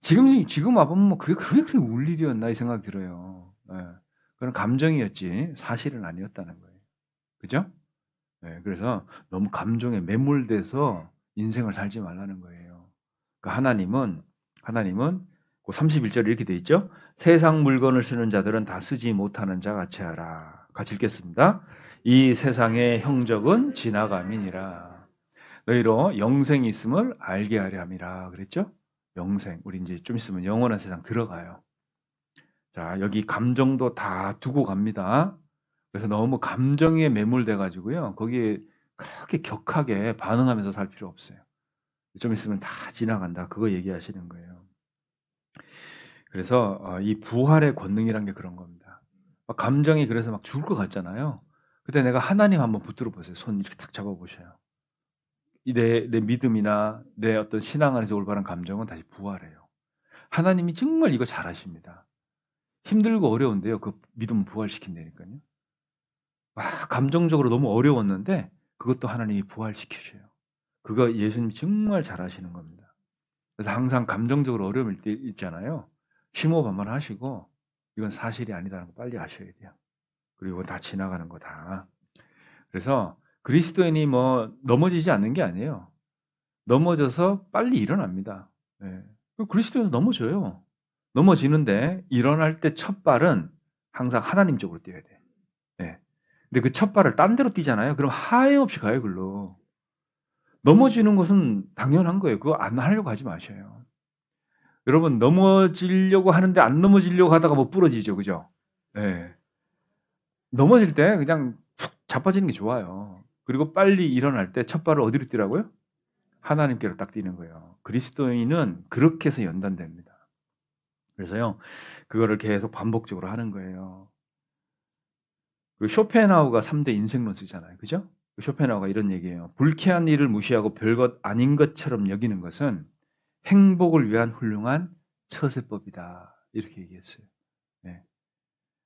[SPEAKER 1] 지금 와보면 뭐 그게 그렇게 울 일이었나 이 생각이 들어요. 예. 그런 감정이었지 사실은 아니었다는 거예요. 그죠? 예. 그래서 너무 감정에 매몰돼서 인생을 살지 말라는 거예요. 그러니까 하나님은 그 31절에 이렇게 돼 있죠. 세상 물건을 쓰는 자들은 다 쓰지 못하는 자 같이 하라. 같이 읽겠습니다. 이 세상의 형적은 지나감이니라. 너희로 영생이 있음을 알게 하려 함이라 그랬죠? 영생. 우리 이제 좀 있으면 영원한 세상 들어가요. 자, 여기 감정도 다 두고 갑니다. 그래서 너무 감정에 매몰돼 가지고요. 거기에 그렇게 격하게 반응하면서 살 필요 없어요. 좀 있으면 다 지나간다. 그거 얘기하시는 거예요. 그래서 이 부활의 권능이란 게 그런 겁니다. 막 감정이 그래서 막 죽을 것 같잖아요. 그때 내가 하나님 한번 붙들어 보세요. 손 이렇게 탁 잡아 보셔요. 내 믿음이나 내 어떤 신앙 안에서 올바른 감정은 다시 부활해요. 하나님이 정말 이거 잘하십니다. 힘들고 어려운데요. 그 믿음 부활시킨다니까요. 감정적으로 너무 어려웠는데 그것도 하나님이 부활시키셔요. 그거 예수님이 정말 잘하시는 겁니다. 그래서 항상 감정적으로 어려움일 때 있잖아요. 심호흡한번 하시고 이건 사실이 아니다는 거 빨리 아셔야 돼요. 그리고 다 지나가는 거다. 그래서 그리스도인이 뭐 넘어지지 않는 게 아니에요. 넘어져서 빨리 일어납니다. 예. 그리스도인은 넘어져요. 넘어지는데 일어날 때 첫 발은 항상 하나님 쪽으로 뛰어야 돼. 예. 근데 그 첫 발을 딴 데로 뛰잖아요. 그럼 하염없이 가요, 글로. 넘어지는 것은 당연한 거예요. 그거 안 하려고 하지 마셔요. 여러분, 넘어지려고 하는데 안 넘어지려고 하다가 뭐 부러지죠, 그죠? 예. 넘어질 때 그냥 푹 자빠지는 게 좋아요. 그리고 빨리 일어날 때 첫 발을 어디로 뛰라고요? 하나님께로 딱 뛰는 거예요. 그리스도인은 그렇게 해서 연단됩니다. 그래서요, 그거를 계속 반복적으로 하는 거예요. 그 쇼펜하우가 3대 인생론 쓰잖아요. 그죠? 쇼펜하우가 이런 얘기예요. 불쾌한 일을 무시하고 별것 아닌 것처럼 여기는 것은 행복을 위한 훌륭한 처세법이다. 이렇게 얘기했어요. 네.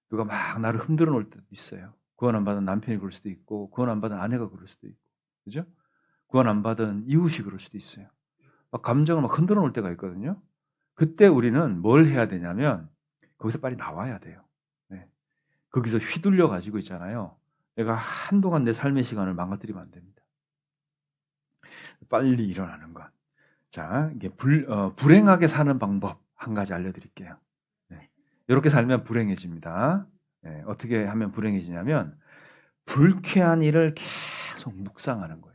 [SPEAKER 1] 누가 막 나를 흔들어 놓을 때도 있어요. 구원 안 받은 남편이 그럴 수도 있고, 구원 안 받은 아내가 그럴 수도 있고, 그죠? 구원 안 받은 이웃이 그럴 수도 있어요. 막 감정을 막 흔들어 놓을 때가 있거든요. 그때 우리는 뭘 해야 되냐면, 거기서 빨리 나와야 돼요. 네. 거기서 휘둘려 가지고 있잖아요. 내가 한동안 내 삶의 시간을 망가뜨리면 안 됩니다. 빨리 일어나는 것. 자, 이게 불행하게 사는 방법 한 가지 알려드릴게요. 네. 이렇게 살면 불행해집니다. 네. 어떻게 하면 불행해지냐면 불쾌한 일을 계속 묵상하는 거예요.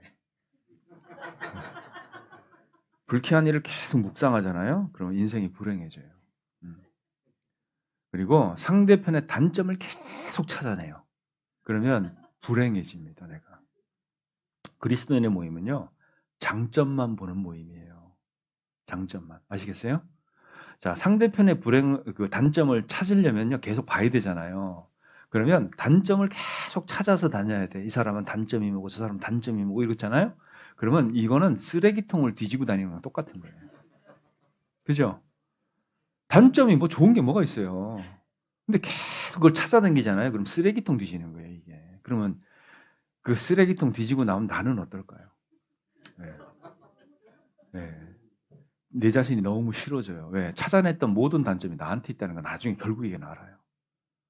[SPEAKER 1] 불쾌한 일을 계속 묵상하잖아요. 그럼 인생이 불행해져요. 그리고 상대편의 단점을 계속 찾아내요. 그러면 불행해집니다. 내가. 그리스도인의 모임은요. 장점만 보는 모임이에요. 장점만. 아시겠어요? 자, 상대편의 그 단점을 찾으려면요. 계속 봐야 되잖아요. 그러면 단점을 계속 찾아서 다녀야 돼. 이 사람은 단점이 뭐고 저 사람은 단점이 뭐고 이렇잖아요. 그러면 이거는 쓰레기통을 뒤지고 다니는 거랑 똑같은 거예요. 그죠? 단점이 뭐 좋은 게 뭐가 있어요. 근데 계속 그걸 찾아다니잖아요. 그럼 쓰레기통 뒤지는 거예요, 이게. 그러면 그 쓰레기통 뒤지고 나오면 나는 어떨까요? 네. 네. 내 자신이 너무 싫어져요. 왜? 찾아냈던 모든 단점이 나한테 있다는 건 나중에 결국에는 알아요.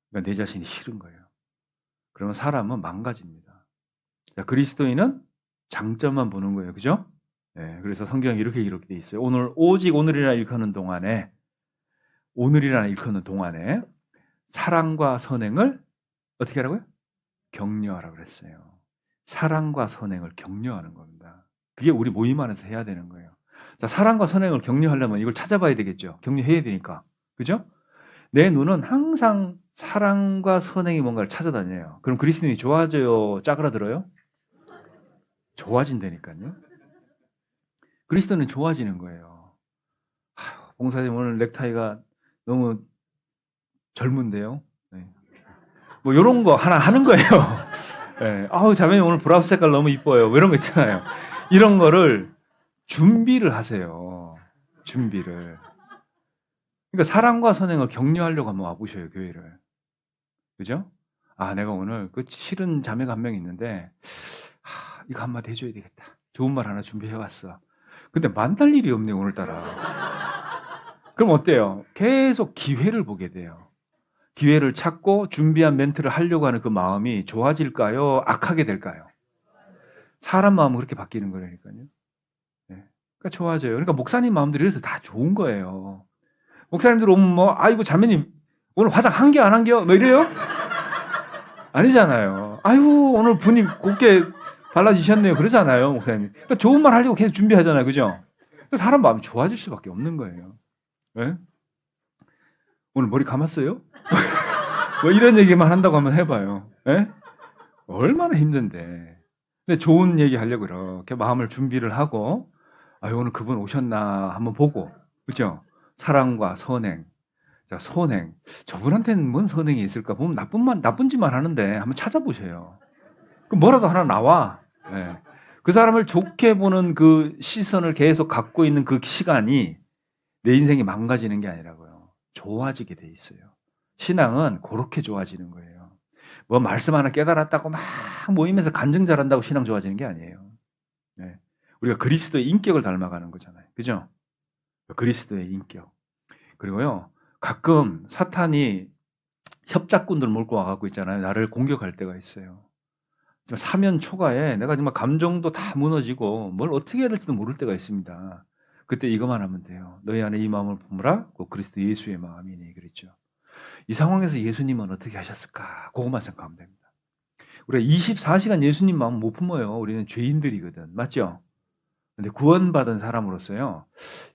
[SPEAKER 1] 그러니까 내 자신이 싫은 거예요. 그러면 사람은 망가집니다. 자, 그리스도인은 장점만 보는 거예요. 그죠? 네, 그래서 성경에 이렇게 기록되어 있어요. 오직 오늘이라 일컫는 동안에 사랑과 선행을 어떻게 하라고요? 격려하라 그랬어요. 사랑과 선행을 격려하는 겁니다. 그게 우리 모임 안에서 해야 되는 거예요. 자, 사랑과 선행을 격려하려면 이걸 찾아봐야 되겠죠. 격려해야 되니까. 그죠? 내 눈은 항상 사랑과 선행이 뭔가를 찾아다녀요. 그럼 그리스도인이 좋아져요? 짜그라들어요? 좋아진다니까요. 그리스도는 좋아지는 거예요. 봉사님 오늘 넥타이가 너무 젊은데요. 네. 뭐 이런 거 하나 하는 거예요. 네. 아우 자매님 오늘 브라우스 색깔 너무 이뻐요. 뭐 이런 거 있잖아요. 이런 거를 준비를 하세요. 준비를. 그러니까 사랑과 선행을 격려하려고 한번 와보셔요 교회를. 그죠? 아 내가 오늘 그 싫은 자매가 한 명 있는데 이거 한마디 해줘야 되겠다. 좋은 말 하나 준비해왔어. 근데 만날 일이 없네 오늘따라. 그럼 어때요? 계속 기회를 보게 돼요. 기회를 찾고 준비한 멘트를 하려고 하는 그 마음이 좋아질까요? 악하게 될까요? 사람 마음은 그렇게 바뀌는 거라니까요. 네. 그러니까 좋아져요. 그러니까 목사님 마음들이 그래서 다 좋은 거예요. 목사님들 오면 뭐 아이고 자매님 오늘 화장 한겨 안 한겨? 뭐 이래요? 아니잖아요. 아이고 오늘 분위기 곱게 발라주셨네요. 그러잖아요, 목사님. 그러니까 좋은 말 하려고 계속 준비하잖아요, 그죠? 사람 마음이 좋아질 수밖에 없는 거예요. 네? 오늘 머리 감았어요? 뭐 이런 얘기만 한다고 한번 해봐요. 네? 얼마나 힘든데. 근데 좋은 얘기 하려고 이렇게 마음을 준비를 하고, 오늘 그분 오셨나 한번 보고, 그죠? 사랑과 선행. 자, 선행. 저분한테는 뭔 선행이 있을까? 보면 나쁜 짓만 하는데 한번 찾아보세요. 그럼 뭐라도 하나 나와. 네. 그 사람을 좋게 보는 그 시선을 계속 갖고 있는 그 시간이 내 인생이 망가지는 게 아니라고요. 좋아지게 돼 있어요. 신앙은 그렇게 좋아지는 거예요. 뭐 말씀 하나 깨달았다고 막 모임에서 간증 잘한다고 신앙 좋아지는 게 아니에요. 네. 우리가 그리스도의 인격을 닮아가는 거잖아요. 그죠? 그리스도의 인격. 그리고요, 가끔 사탄이 협작꾼들 몰고 와갖고 있잖아요. 나를 공격할 때가 있어요. 사면 초가에 내가 정말 감정도 다 무너지고 뭘 어떻게 해야 될지도 모를 때가 있습니다. 그때 이것만 하면 돼요. 너희 안에 이 마음을 품으라. 그 그리스도 예수의 마음이니 그랬죠. 이 상황에서 예수님은 어떻게 하셨을까? 그것만 생각하면 됩니다. 우리가 24시간 예수님 마음 못 품어요. 우리는 죄인들이거든. 맞죠? 근데 구원받은 사람으로서요.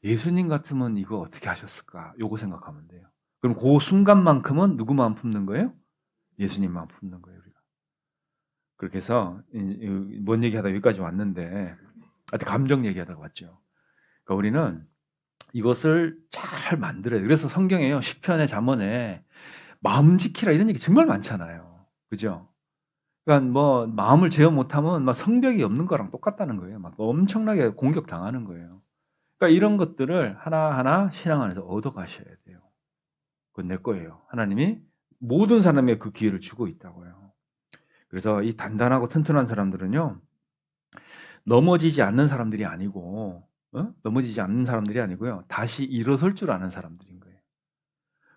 [SPEAKER 1] 예수님 같으면 이거 어떻게 하셨을까? 요거 생각하면 돼요. 그럼 그 순간만큼은 누구 마음 품는 거예요? 예수님 마음 품는 거예요, 우리가. 그렇게 해서 뭔 얘기하다 여기까지 왔는데 하여튼 감정 얘기하다가 왔죠. 그러니까 우리는 이것을 잘 만들어야 돼요. 그래서 성경에요. 시편에 잠언에 마음 지키라 이런 얘기 정말 많잖아요. 그죠? 그러니까 뭐 마음을 제어 못하면 막 성벽이 없는 거랑 똑같다는 거예요. 막 엄청나게 공격당하는 거예요. 그러니까 이런 것들을 하나하나 신앙 안에서 얻어가셔야 돼요. 그건 내 거예요. 하나님이 모든 사람에게 그 기회를 주고 있다고요. 그래서 이 단단하고 튼튼한 사람들은요. 넘어지지 않는 사람들이 아니고 넘어지지 않는 사람들이 아니고요. 다시 일어설 줄 아는 사람들인 거예요.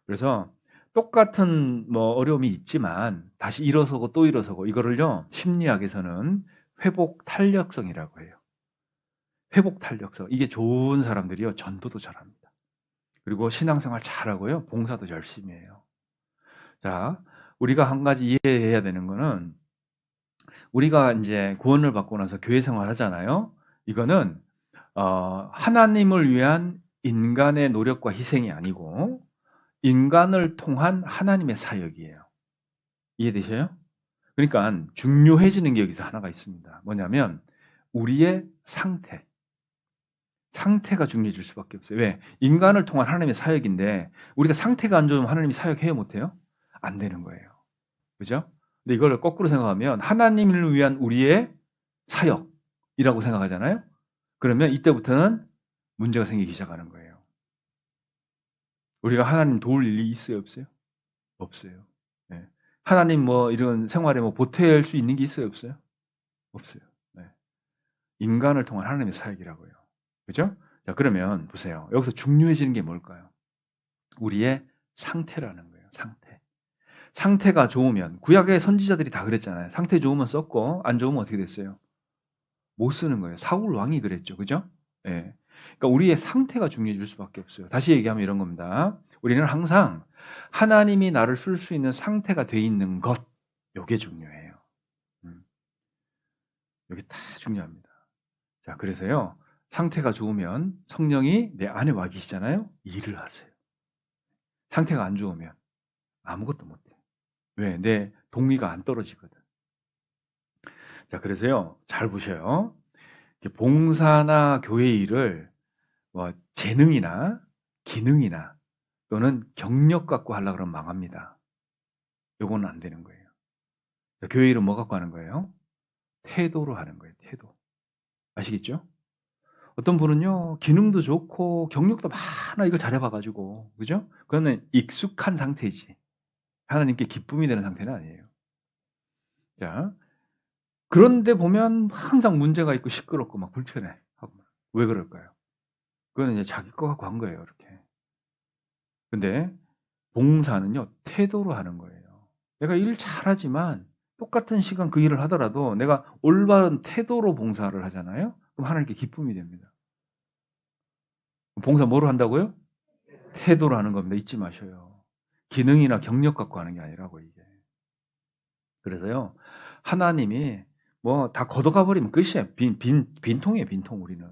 [SPEAKER 1] 그래서 똑같은 뭐 어려움이 있지만 다시 일어서고 또 일어서고 이거를요. 심리학에서는 회복 탄력성이라고 해요. 회복 탄력성. 이게 좋은 사람들이요. 전도도 잘합니다. 그리고 신앙생활 잘하고요. 봉사도 열심히 해요. 자, 우리가 한 가지 이해해야 되는 거는 우리가 이제 구원을 받고 나서 교회 생활 하잖아요. 이거는 하나님을 위한 인간의 노력과 희생이 아니고 인간을 통한 하나님의 사역이에요. 이해되셔요? 그러니까 중요해지는 게 여기서 하나가 있습니다. 뭐냐면 우리의 상태. 상태가 중요해질 수밖에 없어요. 왜? 인간을 통한 하나님의 사역인데 우리가 상태가 안 좋으면 하나님이 사역해요? 못해요? 안 되는 거예요. 그죠? 근데 이걸 거꾸로 생각하면 하나님을 위한 우리의 사역이라고 생각하잖아요. 그러면 이때부터는 문제가 생기기 시작하는 거예요. 우리가 하나님 도울 일이 있어요? 없어요? 없어요. 네. 하나님 뭐 이런 생활에 뭐 보탤 수 있는 게 있어요? 없어요? 없어요. 네. 인간을 통한 하나님의 사역이라고요. 그죠? 자, 그러면 보세요. 여기서 중요해지는 게 뭘까요? 우리의 상태라는 거예요. 상태. 상태가 좋으면 구약의 선지자들이 다 그랬잖아요. 상태 좋으면 썼고 안 좋으면 어떻게 됐어요? 못 쓰는 거예요. 사울 왕이 그랬죠. 그죠? 예. 그러니까 우리의 상태가 중요해질 수밖에 없어요. 다시 얘기하면 이런 겁니다. 우리는 항상 하나님이 나를 쓸 수 있는 상태가 돼 있는 것, 이게 중요해요. 이게 다 중요합니다. 자, 그래서요. 상태가 좋으면 성령이 내 안에 와 계시잖아요. 일을 하세요. 상태가 안 좋으면 아무것도 못해. 왜? 내 동의가 안 떨어지거든. 자, 그래서요. 잘 보셔요. 봉사나 교회 일을 뭐 재능이나 기능이나 또는 경력 갖고 하려고 그러면 망합니다. 요거는 안 되는 거예요. 교회 일은 뭐 갖고 하는 거예요? 태도로 하는 거예요. 태도. 아시겠죠? 어떤 분은요, 기능도 좋고 경력도 많아 이걸 잘해봐가지고, 그죠? 그거는 익숙한 상태지. 하나님께 기쁨이 되는 상태는 아니에요. 자, 그런데 보면 항상 문제가 있고 시끄럽고 막 불편해. 왜 그럴까요? 그거는 이제 자기 거 갖고 한 거예요, 이렇게. 근데 봉사는요, 태도로 하는 거예요. 내가 일 잘하지만 똑같은 시간 그 일을 하더라도 내가 올바른 태도로 봉사를 하잖아요? 그럼 하나님께 기쁨이 됩니다. 봉사 뭐로 한다고요? 태도로 하는 겁니다. 잊지 마셔요. 기능이나 경력 갖고 하는 게 아니라고, 이게. 그래서요, 하나님이 뭐 다 걷어가 버리면 끝이에요. 빈통이에요, 빈통, 우리는.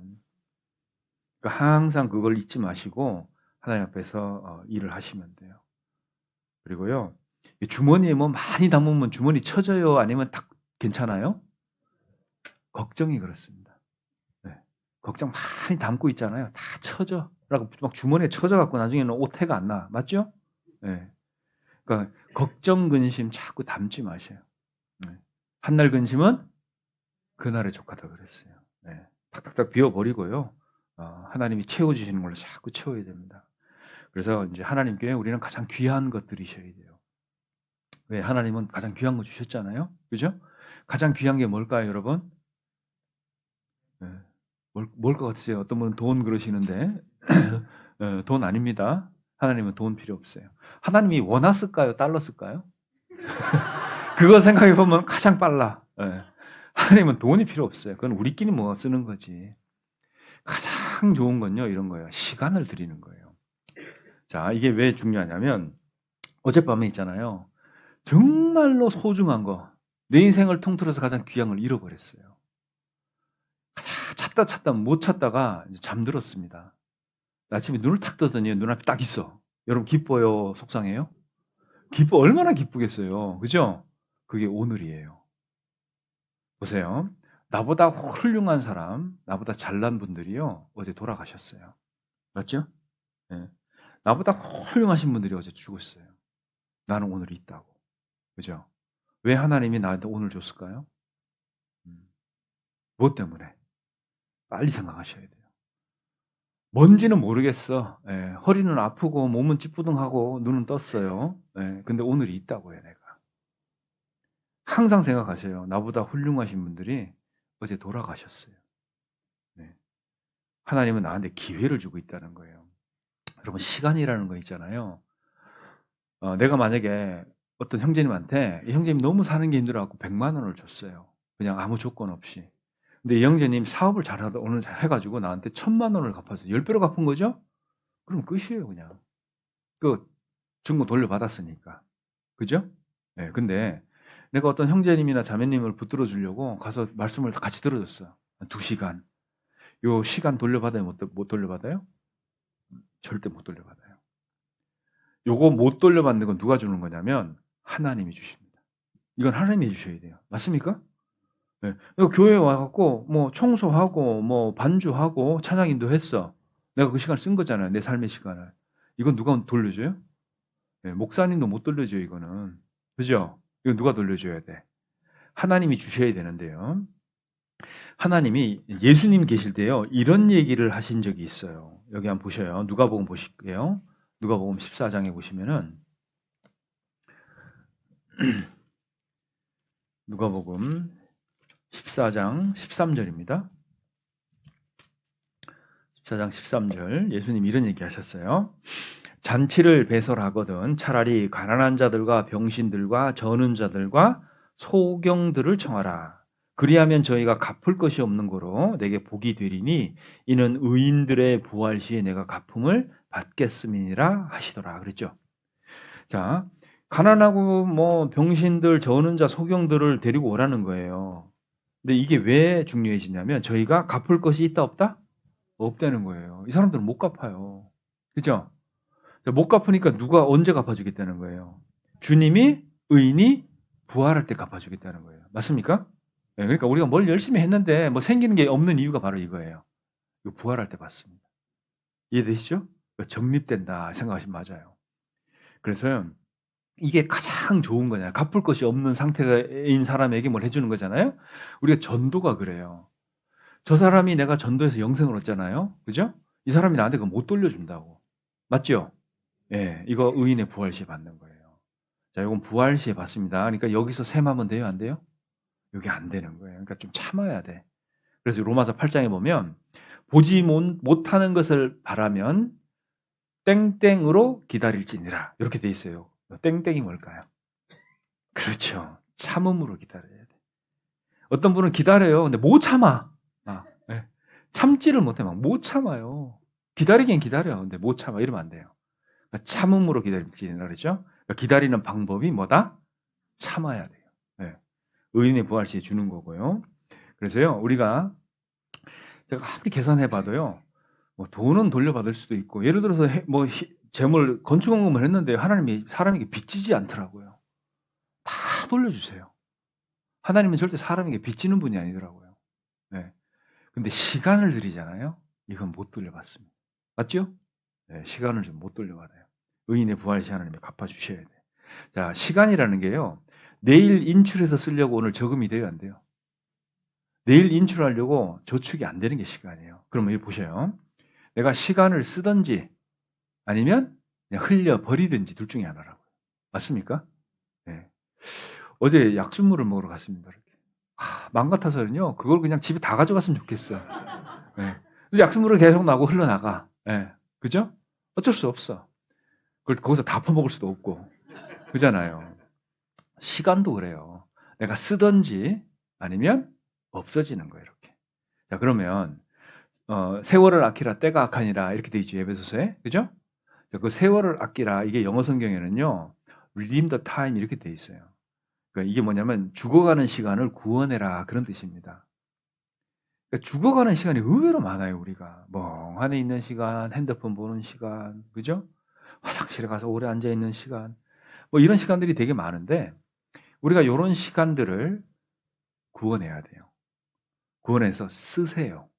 [SPEAKER 1] 그러니까 항상 그걸 잊지 마시고 하나님 앞에서 일을 하시면 돼요. 그리고요, 주머니에 뭐 많이 담으면 주머니 처져요? 아니면 딱 괜찮아요? 걱정이 그렇습니다. 네. 걱정 많이 담고 있잖아요. 다 처져. 라고 막 주머니에 처져갖고 나중에는 오태가 안 나. 맞죠? 네. 그러니까 걱정, 근심 자꾸 담지 마세요. 네. 한날 근심은 그날에 족하다 그랬어요. 네. 탁탁탁 비워버리고요. 하나님이 채워주시는 걸로 자꾸 채워야 됩니다. 그래서 이제 하나님께 우리는 가장 귀한 것들이셔야 돼요. 왜? 하나님은 가장 귀한 거 주셨잖아요. 그죠? 가장 귀한 게 뭘까요, 여러분? 네. 뭘 것 같으세요? 어떤 분은 돈 그러시는데 돈 아닙니다. 하나님은 돈 필요 없어요. 하나님이 원하실까요? 달러 쓸까요? 그거 생각해 보면 가장 빨라. 네. 하나님은 돈이 필요 없어요. 그건 우리끼리 뭐 쓰는 거지. 가장 좋은 건요, 이런 거예요. 시간을 드리는 거예요. 자, 이게 왜 중요하냐면, 어젯밤에 있잖아요. 정말로 소중한 거, 내 인생을 통틀어서 가장 귀한 걸 잃어버렸어요. 찾다 못 찾다가 이제 잠들었습니다. 아침에 눈을 탁 뜨더니 눈앞에 딱 있어. 여러분 기뻐요? 속상해요? 얼마나 기쁘겠어요. 그죠? 그게 오늘이에요. 보세요. 나보다 훌륭한 사람, 나보다 잘난 분들이요, 어제 돌아가셨어요. 맞죠? 네. 나보다 훌륭하신 분들이 어제 죽었어요. 나는 오늘 있다고. 그죠? 왜 하나님이 나한테 오늘 줬을까요? 무엇 때문에? 빨리 생각하셔야 돼요. 뭔지는 모르겠어. 예, 허리는 아프고 몸은 찌뿌둥하고 눈은 떴어요. 예, 근데 오늘이 있다고 해, 내가. 항상 생각하세요. 나보다 훌륭하신 분들이 어제 돌아가셨어요. 네. 하나님은 나한테 기회를 주고 있다는 거예요. 여러분, 시간이라는 거 있잖아요. 내가 만약에 어떤 형제님한테 이 형제님 너무 사는 게 힘들어갖고 100만 원을 줬어요. 그냥 아무 조건 없이. 근데 이 형제님 사업을 잘하다 오늘 잘 해가지고 나한테 1000만 원을 갚아서 10배로 갚은 거죠? 그럼 끝이에요, 그냥. 끝. 중고 돌려받았으니까. 그죠? 네, 근데 내가 어떤 형제님이나 자매님을 붙들어 주려고 가서 말씀을 같이 들어줬어요. 2시간. 요 시간 돌려받아요? 못 돌려받아요? 절대 못 돌려받아요. 요거 못 돌려받는 건 누가 주는 거냐면 하나님이 주십니다. 이건 하나님이 주셔야 돼요. 맞습니까? 네. 교회에 와갖고 뭐 청소하고 뭐 반주하고 찬양 인도했어. 내가 그 시간 쓴 거잖아요. 내 삶의 시간을. 이건 누가 돌려줘요? 네, 목사님도 못 돌려줘요. 이거는. 그죠? 이건 누가 돌려줘야 돼? 하나님이 주셔야 되는데요. 하나님이 예수님 계실 때요, 이런 얘기를 하신 적이 있어요. 여기 한번 보셔요. 누가복음 보실게요. 누가복음 14장에 보시면은 누가복음 14장 13절입니다. 14장 13절 예수님 이런 얘기 하셨어요. 잔치를 배설하거든 차라리 가난한 자들과 병신들과 저는 자들과 소경들을 청하라. 그리하면 저희가 갚을 것이 없는 거로 내게 복이 되리니 이는 의인들의 부활 시에 내가 갚음을 받겠음이니라 하시더라. 그랬죠. 자, 가난하고 뭐 병신들, 저는 자, 소경들을 데리고 오라는 거예요. 근데 이게 왜 중요해지냐면 저희가 갚을 것이 있다 없다? 없다는 거예요. 이 사람들은 못 갚아요. 그죠? 못 갚으니까 누가 언제 갚아주겠다는 거예요? 주님이 의인이 부활할 때 갚아주겠다는 거예요. 맞습니까? 네, 그러니까 우리가 뭘 열심히 했는데 뭐 생기는 게 없는 이유가 바로 이거예요. 이거 부활할 때 받습니다. 이해되시죠? 정립된다 생각하시면 맞아요. 그래서 이게 가장 좋은 거잖아요. 갚을 것이 없는 상태인 사람에게 뭘 해주는 거잖아요. 우리가 전도가 그래요. 저 사람이 내가 전도해서 영생을 얻잖아요. 그죠? 이 사람이 나한테 그거 못 돌려준다고. 맞죠? 예, 이거 의인의 부활 시에 받는 거예요. 자, 이건 부활 시에 받습니다. 그러니까 여기서 셈하면 돼요? 안 돼요? 여기 안 되는 거예요. 그러니까 좀 참아야 돼. 그래서 로마서 8장에 보면 보지 못하는 것을 바라면 땡땡으로 기다릴지니라. 이렇게 돼 있어요. 땡땡이 뭘까요? 그렇죠. 참음으로 기다려야 돼. 어떤 분은 기다려요. 근데 못 참아. 네. 참지를 못해. 막 못 참아요. 기다리긴 기다려. 근데 못 참아. 이러면 안 돼요. 그러니까 참음으로 기다릴지니라 그러죠. 그러니까 기다리는 방법이 뭐다? 참아야 돼요. 네. 의인의 부활 시에 주는 거고요. 그래서요, 우리가 제가 아무리 계산해봐도요, 뭐 돈은 돌려받을 수도 있고, 예를 들어서 뭐 재물 건축원금을 했는데 하나님이 사람에게 빚지지 않더라고요. 다 돌려주세요. 하나님은 절대 사람에게 빚지는 분이 아니더라고요. 네. 근데 시간을 드리잖아요. 이건 못 돌려받습니다. 맞죠? 네, 시간을 좀 못 돌려받아요. 의인의 부활 시 하나님이 갚아주셔야 돼요. 자, 시간이라는 게요, 내일 인출해서 쓰려고 오늘 저금이 돼요, 안 돼요? 내일 인출하려고 저축이 안 되는 게 시간이에요. 그러면 여기 보셔요. 내가 시간을 쓰든지 아니면 그냥 흘려 버리든지 둘 중에 하나라고요. 맞습니까? 네. 어제 약수물을 먹으러 갔습니다. 이렇게. 마음 같아서는요, 그걸 그냥 집에 다 가져갔으면 좋겠어요. 네. 근데 약수물은 계속 나고 흘러나가. 네. 그죠? 어쩔 수 없어. 그걸 거기서 다 퍼먹을 수도 없고. 그잖아요. 시간도 그래요. 내가 쓰든지 아니면 없어지는 거예요, 이렇게. 자, 그러면 세월을 아끼라 때가 악하니라 이렇게 돼 있죠, 에베소서에. 그죠? 그 세월을 아끼라 이게 영어 성경에는요. redeem the time 이렇게 돼 있어요. 그러니까 이게 뭐냐면 죽어가는 시간을 구원해라 그런 뜻입니다. 그러니까 죽어가는 시간이 의외로 많아요, 우리가. 멍하니 있는 시간, 핸드폰 보는 시간, 그죠? 화장실에 가서 오래 앉아 있는 시간, 뭐 이런 시간들이 되게 많은데 우리가 이런 시간들을 구원해야 돼요. 구원해서 쓰세요.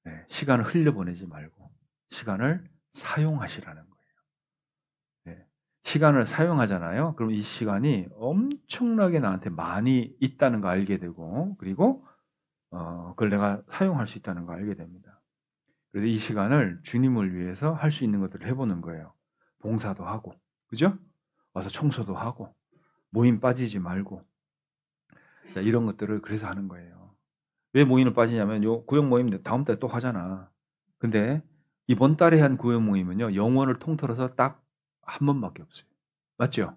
[SPEAKER 1] 네, 시간을 흘려보내지 말고 시간을 사용하시라는 거예요. 네, 시간을 사용하잖아요. 그럼 이 시간이 엄청나게 나한테 많이 있다는 거 알게 되고 그리고 그걸 내가 사용할 수 있다는 거 알게 됩니다. 그래서 이 시간을 주님을 위해서 할 수 있는 것들을 해보는 거예요. 봉사도 하고, 그죠? 와서 청소도 하고, 모임 빠지지 말고, 자, 이런 것들을 그래서 하는 거예요. 왜 모임을 빠지냐면, 요 구역 모임 다음 달에 또 하잖아. 근데 이번 달에 한 구역 모임은요, 영원을 통틀어서 딱 한 번밖에 없어요. 맞죠?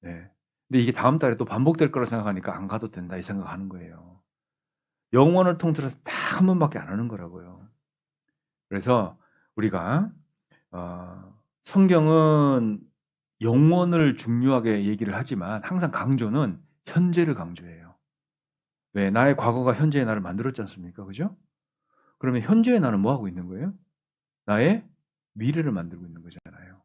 [SPEAKER 1] 네. 근데 이게 다음 달에 또 반복될 거라 생각하니까 안 가도 된다 이 생각하는 거예요. 영원을 통틀어서 딱 한 번밖에 안 하는 거라고요. 그래서 우리가 성경은 영원을 중요하게 얘기를 하지만 항상 강조는 현재를 강조해요. 왜? 나의 과거가 현재의 나를 만들었지 않습니까? 그죠? 그러면 현재의 나는 뭐 하고 있는 거예요? 나의 미래를 만들고 있는 거잖아요.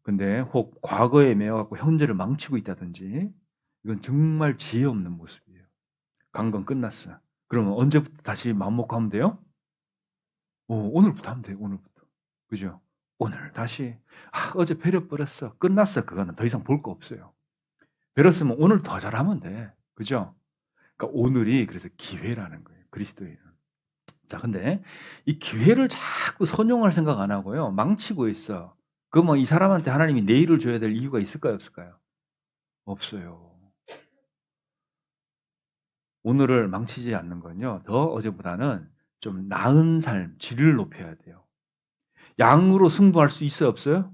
[SPEAKER 1] 근데 혹 과거에 매여갖고 현재를 망치고 있다든지 이건 정말 지혜 없는 모습이에요. 간 건 끝났어. 그러면 언제부터 다시 마음 먹고 하면 돼요? 오늘부터 하면 돼요. 오늘부터. 그죠? 오늘 다시 어제 버렸어. 끝났어. 그거는 더 이상 볼 거 없어요. 버렸으면 오늘 더 잘하면 돼. 그죠? 그러니까 오늘이 그래서 기회라는 거예요. 그리스도인은. 자, 근데 이 기회를 자꾸 선용할 생각 안 하고요. 망치고 있어. 그 뭐 이 사람한테 하나님이 내일을 줘야 될 이유가 있을까요? 없을까요? 없어요. 오늘을 망치지 않는 건요. 더 어제보다는 좀 나은 삶, 질을 높여야 돼요. 양으로 승부할 수 있어요? 없어요?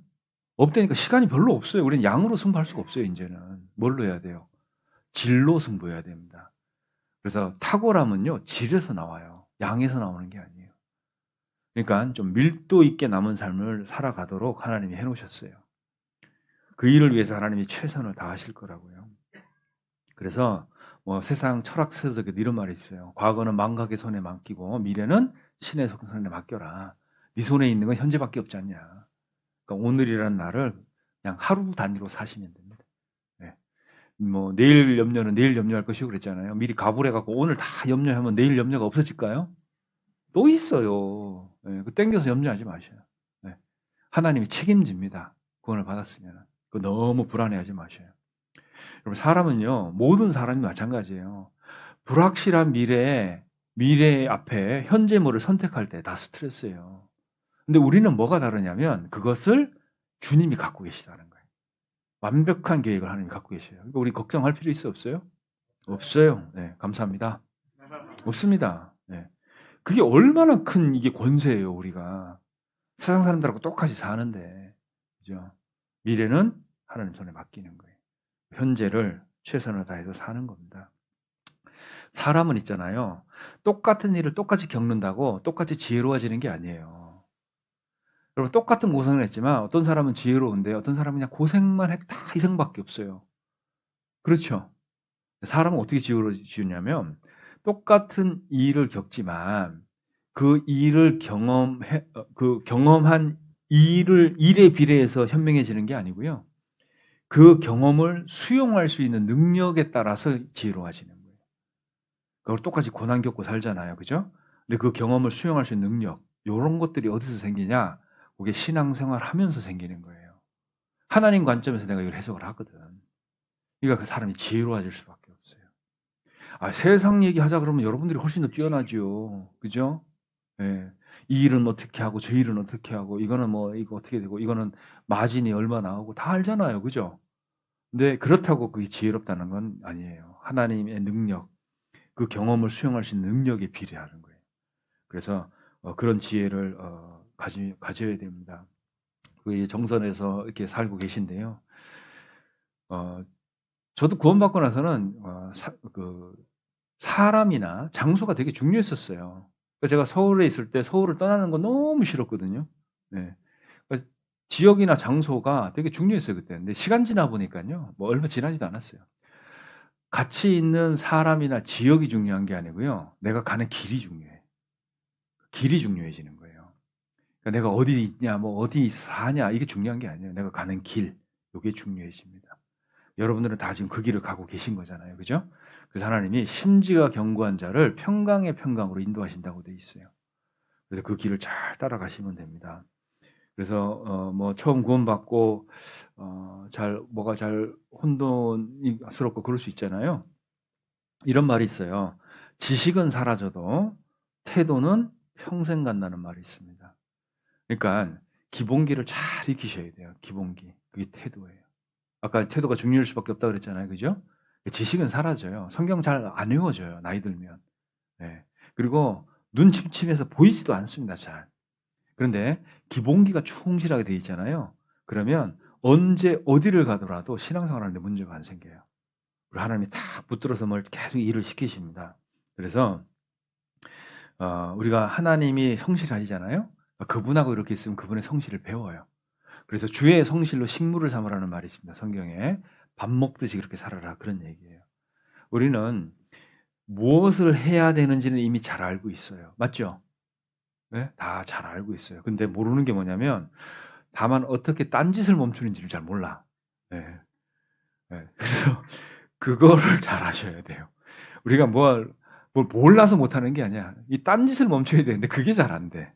[SPEAKER 1] 없다니까 시간이 별로 없어요. 우리는 양으로 승부할 수가 없어요, 이제는. 뭘로 해야 돼요? 질로 승부해야 됩니다. 그래서 탁월함은요, 질에서 나와요. 양에서 나오는 게 아니에요. 그러니까 좀 밀도 있게 남은 삶을 살아가도록 하나님이 해놓으셨어요. 그 일을 위해서 하나님이 최선을 다하실 거라고요. 그래서 뭐 세상 철학서적에도 이런 말이 있어요. 과거는 망각의 손에 맡기고 미래는 신의 손에 맡겨라. 네 손에 있는 건 현재밖에 없지 않냐. 그러니까 오늘이라는 날을 그냥 하루 단위로 사시면 됩니다. 네. 뭐 내일 염려는 내일 염려할 것이고 그랬잖아요. 미리 가불해 갖고 오늘 다 염려하면 내일 염려가 없어질까요? 또 있어요. 네, 그 땡겨서 염려하지 마셔요. 네. 하나님이 책임집니다. 구원을 받았으면. 그 너무 불안해하지 마셔요. 여러분 사람은요. 모든 사람이 마찬가지예요. 불확실한 미래 앞에 현재물을 선택할 때 다 스트레스예요. 근데 우리는 뭐가 다르냐면 그것을 주님이 갖고 계시다는 거예요. 완벽한 계획을 하나님이 갖고 계셔요. 그러니까 우리 걱정할 필요 있어요? 없어요? 없어요. 네, 감사합니다. 없습니다. 네. 그게 얼마나 큰 이게 권세예요, 우리가. 세상 사람들하고 똑같이 사는데. 그죠? 미래는 하나님 손에 맡기는 거예요. 현재를 최선을 다해서 사는 겁니다. 사람은 있잖아요. 똑같은 일을 똑같이 겪는다고 똑같이 지혜로워지는 게 아니에요. 여러분 똑같은 고생을 했지만 어떤 사람은 지혜로운데 어떤 사람은 그냥 고생만 했다 이 생각밖에 없어요. 그렇죠? 사람은 어떻게 지혜로워지냐면 똑같은 일을 겪지만 그 일을 경험한 일에 비례해서 현명해지는 게 아니고요. 그 경험을 수용할 수 있는 능력에 따라서 지혜로워지는 거예요. 그걸 똑같이 고난 겪고 살잖아요. 그죠? 근데 그 경험을 수용할 수 있는 능력, 이런 것들이 어디서 생기냐? 그게 신앙생활 하면서 생기는 거예요. 하나님 관점에서 내가 이걸 해석을 하거든. 그러니까 그 사람이 지혜로워질 수밖에 없어요. 세상 얘기하자 그러면 여러분들이 훨씬 더 뛰어나죠. 그죠? 예. 이 일은 어떻게 하고 저 일은 어떻게 하고 이거는 뭐 이거 어떻게 되고 이거는 마진이 얼마 나오고 다 알잖아요. 그죠? 근데 그렇다고 그게 지혜롭다는 건 아니에요. 하나님의 능력, 그 경험을 수용할 수 있는 능력에 비례하는 거예요. 그래서 그런 지혜를 가져야 됩니다. 그 정선에서 이렇게 살고 계신데요. 저도 구원받고 나서는 사람이나 장소가 되게 중요했었어요. 그러니까 제가 서울에 있을 때 서울을 떠나는 건 너무 싫었거든요. 네. 그러니까 지역이나 장소가 되게 중요했어요 그때. 근데 시간 지나 보니까요. 뭐 얼마 지나지도 않았어요. 같이 있는 사람이나 지역이 중요한 게 아니고요. 내가 가는 길이 중요해. 길이 중요해지는 거예요. 그러니까 내가 어디 있냐, 뭐 어디 사냐 이게 중요한 게 아니에요. 내가 가는 길, 이게 중요해집니다. 여러분들은 다 지금 그 길을 가고 계신 거잖아요, 그죠? 그래서 하나님이 심지가 견고한 자를 평강의 평강으로 인도하신다고 돼 있어요. 그래서 그 길을 잘 따라가시면 됩니다. 그래서 뭐 처음 구원받고 뭐가 잘 혼돈스럽고 그럴 수 있잖아요. 이런 말이 있어요. 지식은 사라져도 태도는 평생 간다는 말이 있습니다. 그러니까 기본기를 잘 익히셔야 돼요. 기본기. 그게 태도예요. 아까 태도가 중요할 수밖에 없다 그랬잖아요. 그죠? 지식은 사라져요. 성경 잘 안 외워져요. 나이 들면. 네. 그리고 눈 침침해서 보이지도 않습니다. 잘. 그런데 기본기가 충실하게 돼 있잖아요. 그러면 언제 어디를 가더라도 신앙생활 하는데 문제가 안 생겨요. 그리고 하나님이 탁 붙들어서 뭘 계속 일을 시키십니다. 그래서 우리가 하나님이 성실하시잖아요. 그분하고 이렇게 있으면 그분의 성실을 배워요. 그래서 주의 성실로 식물을 삼으라는 말이 있습니다. 성경에 밥 먹듯이 그렇게 살아라 그런 얘기예요. 우리는 무엇을 해야 되는지는 이미 잘 알고 있어요. 맞죠? 네? 다 잘 알고 있어요. 근데 모르는 게 뭐냐면 다만 어떻게 딴짓을 멈추는지를 잘 몰라. 네. 네. 그래서 그거를 잘 아셔야 돼요. 우리가 뭘 몰라서 못하는 게 아니야. 이 딴짓을 멈춰야 되는데 그게 잘 안 돼.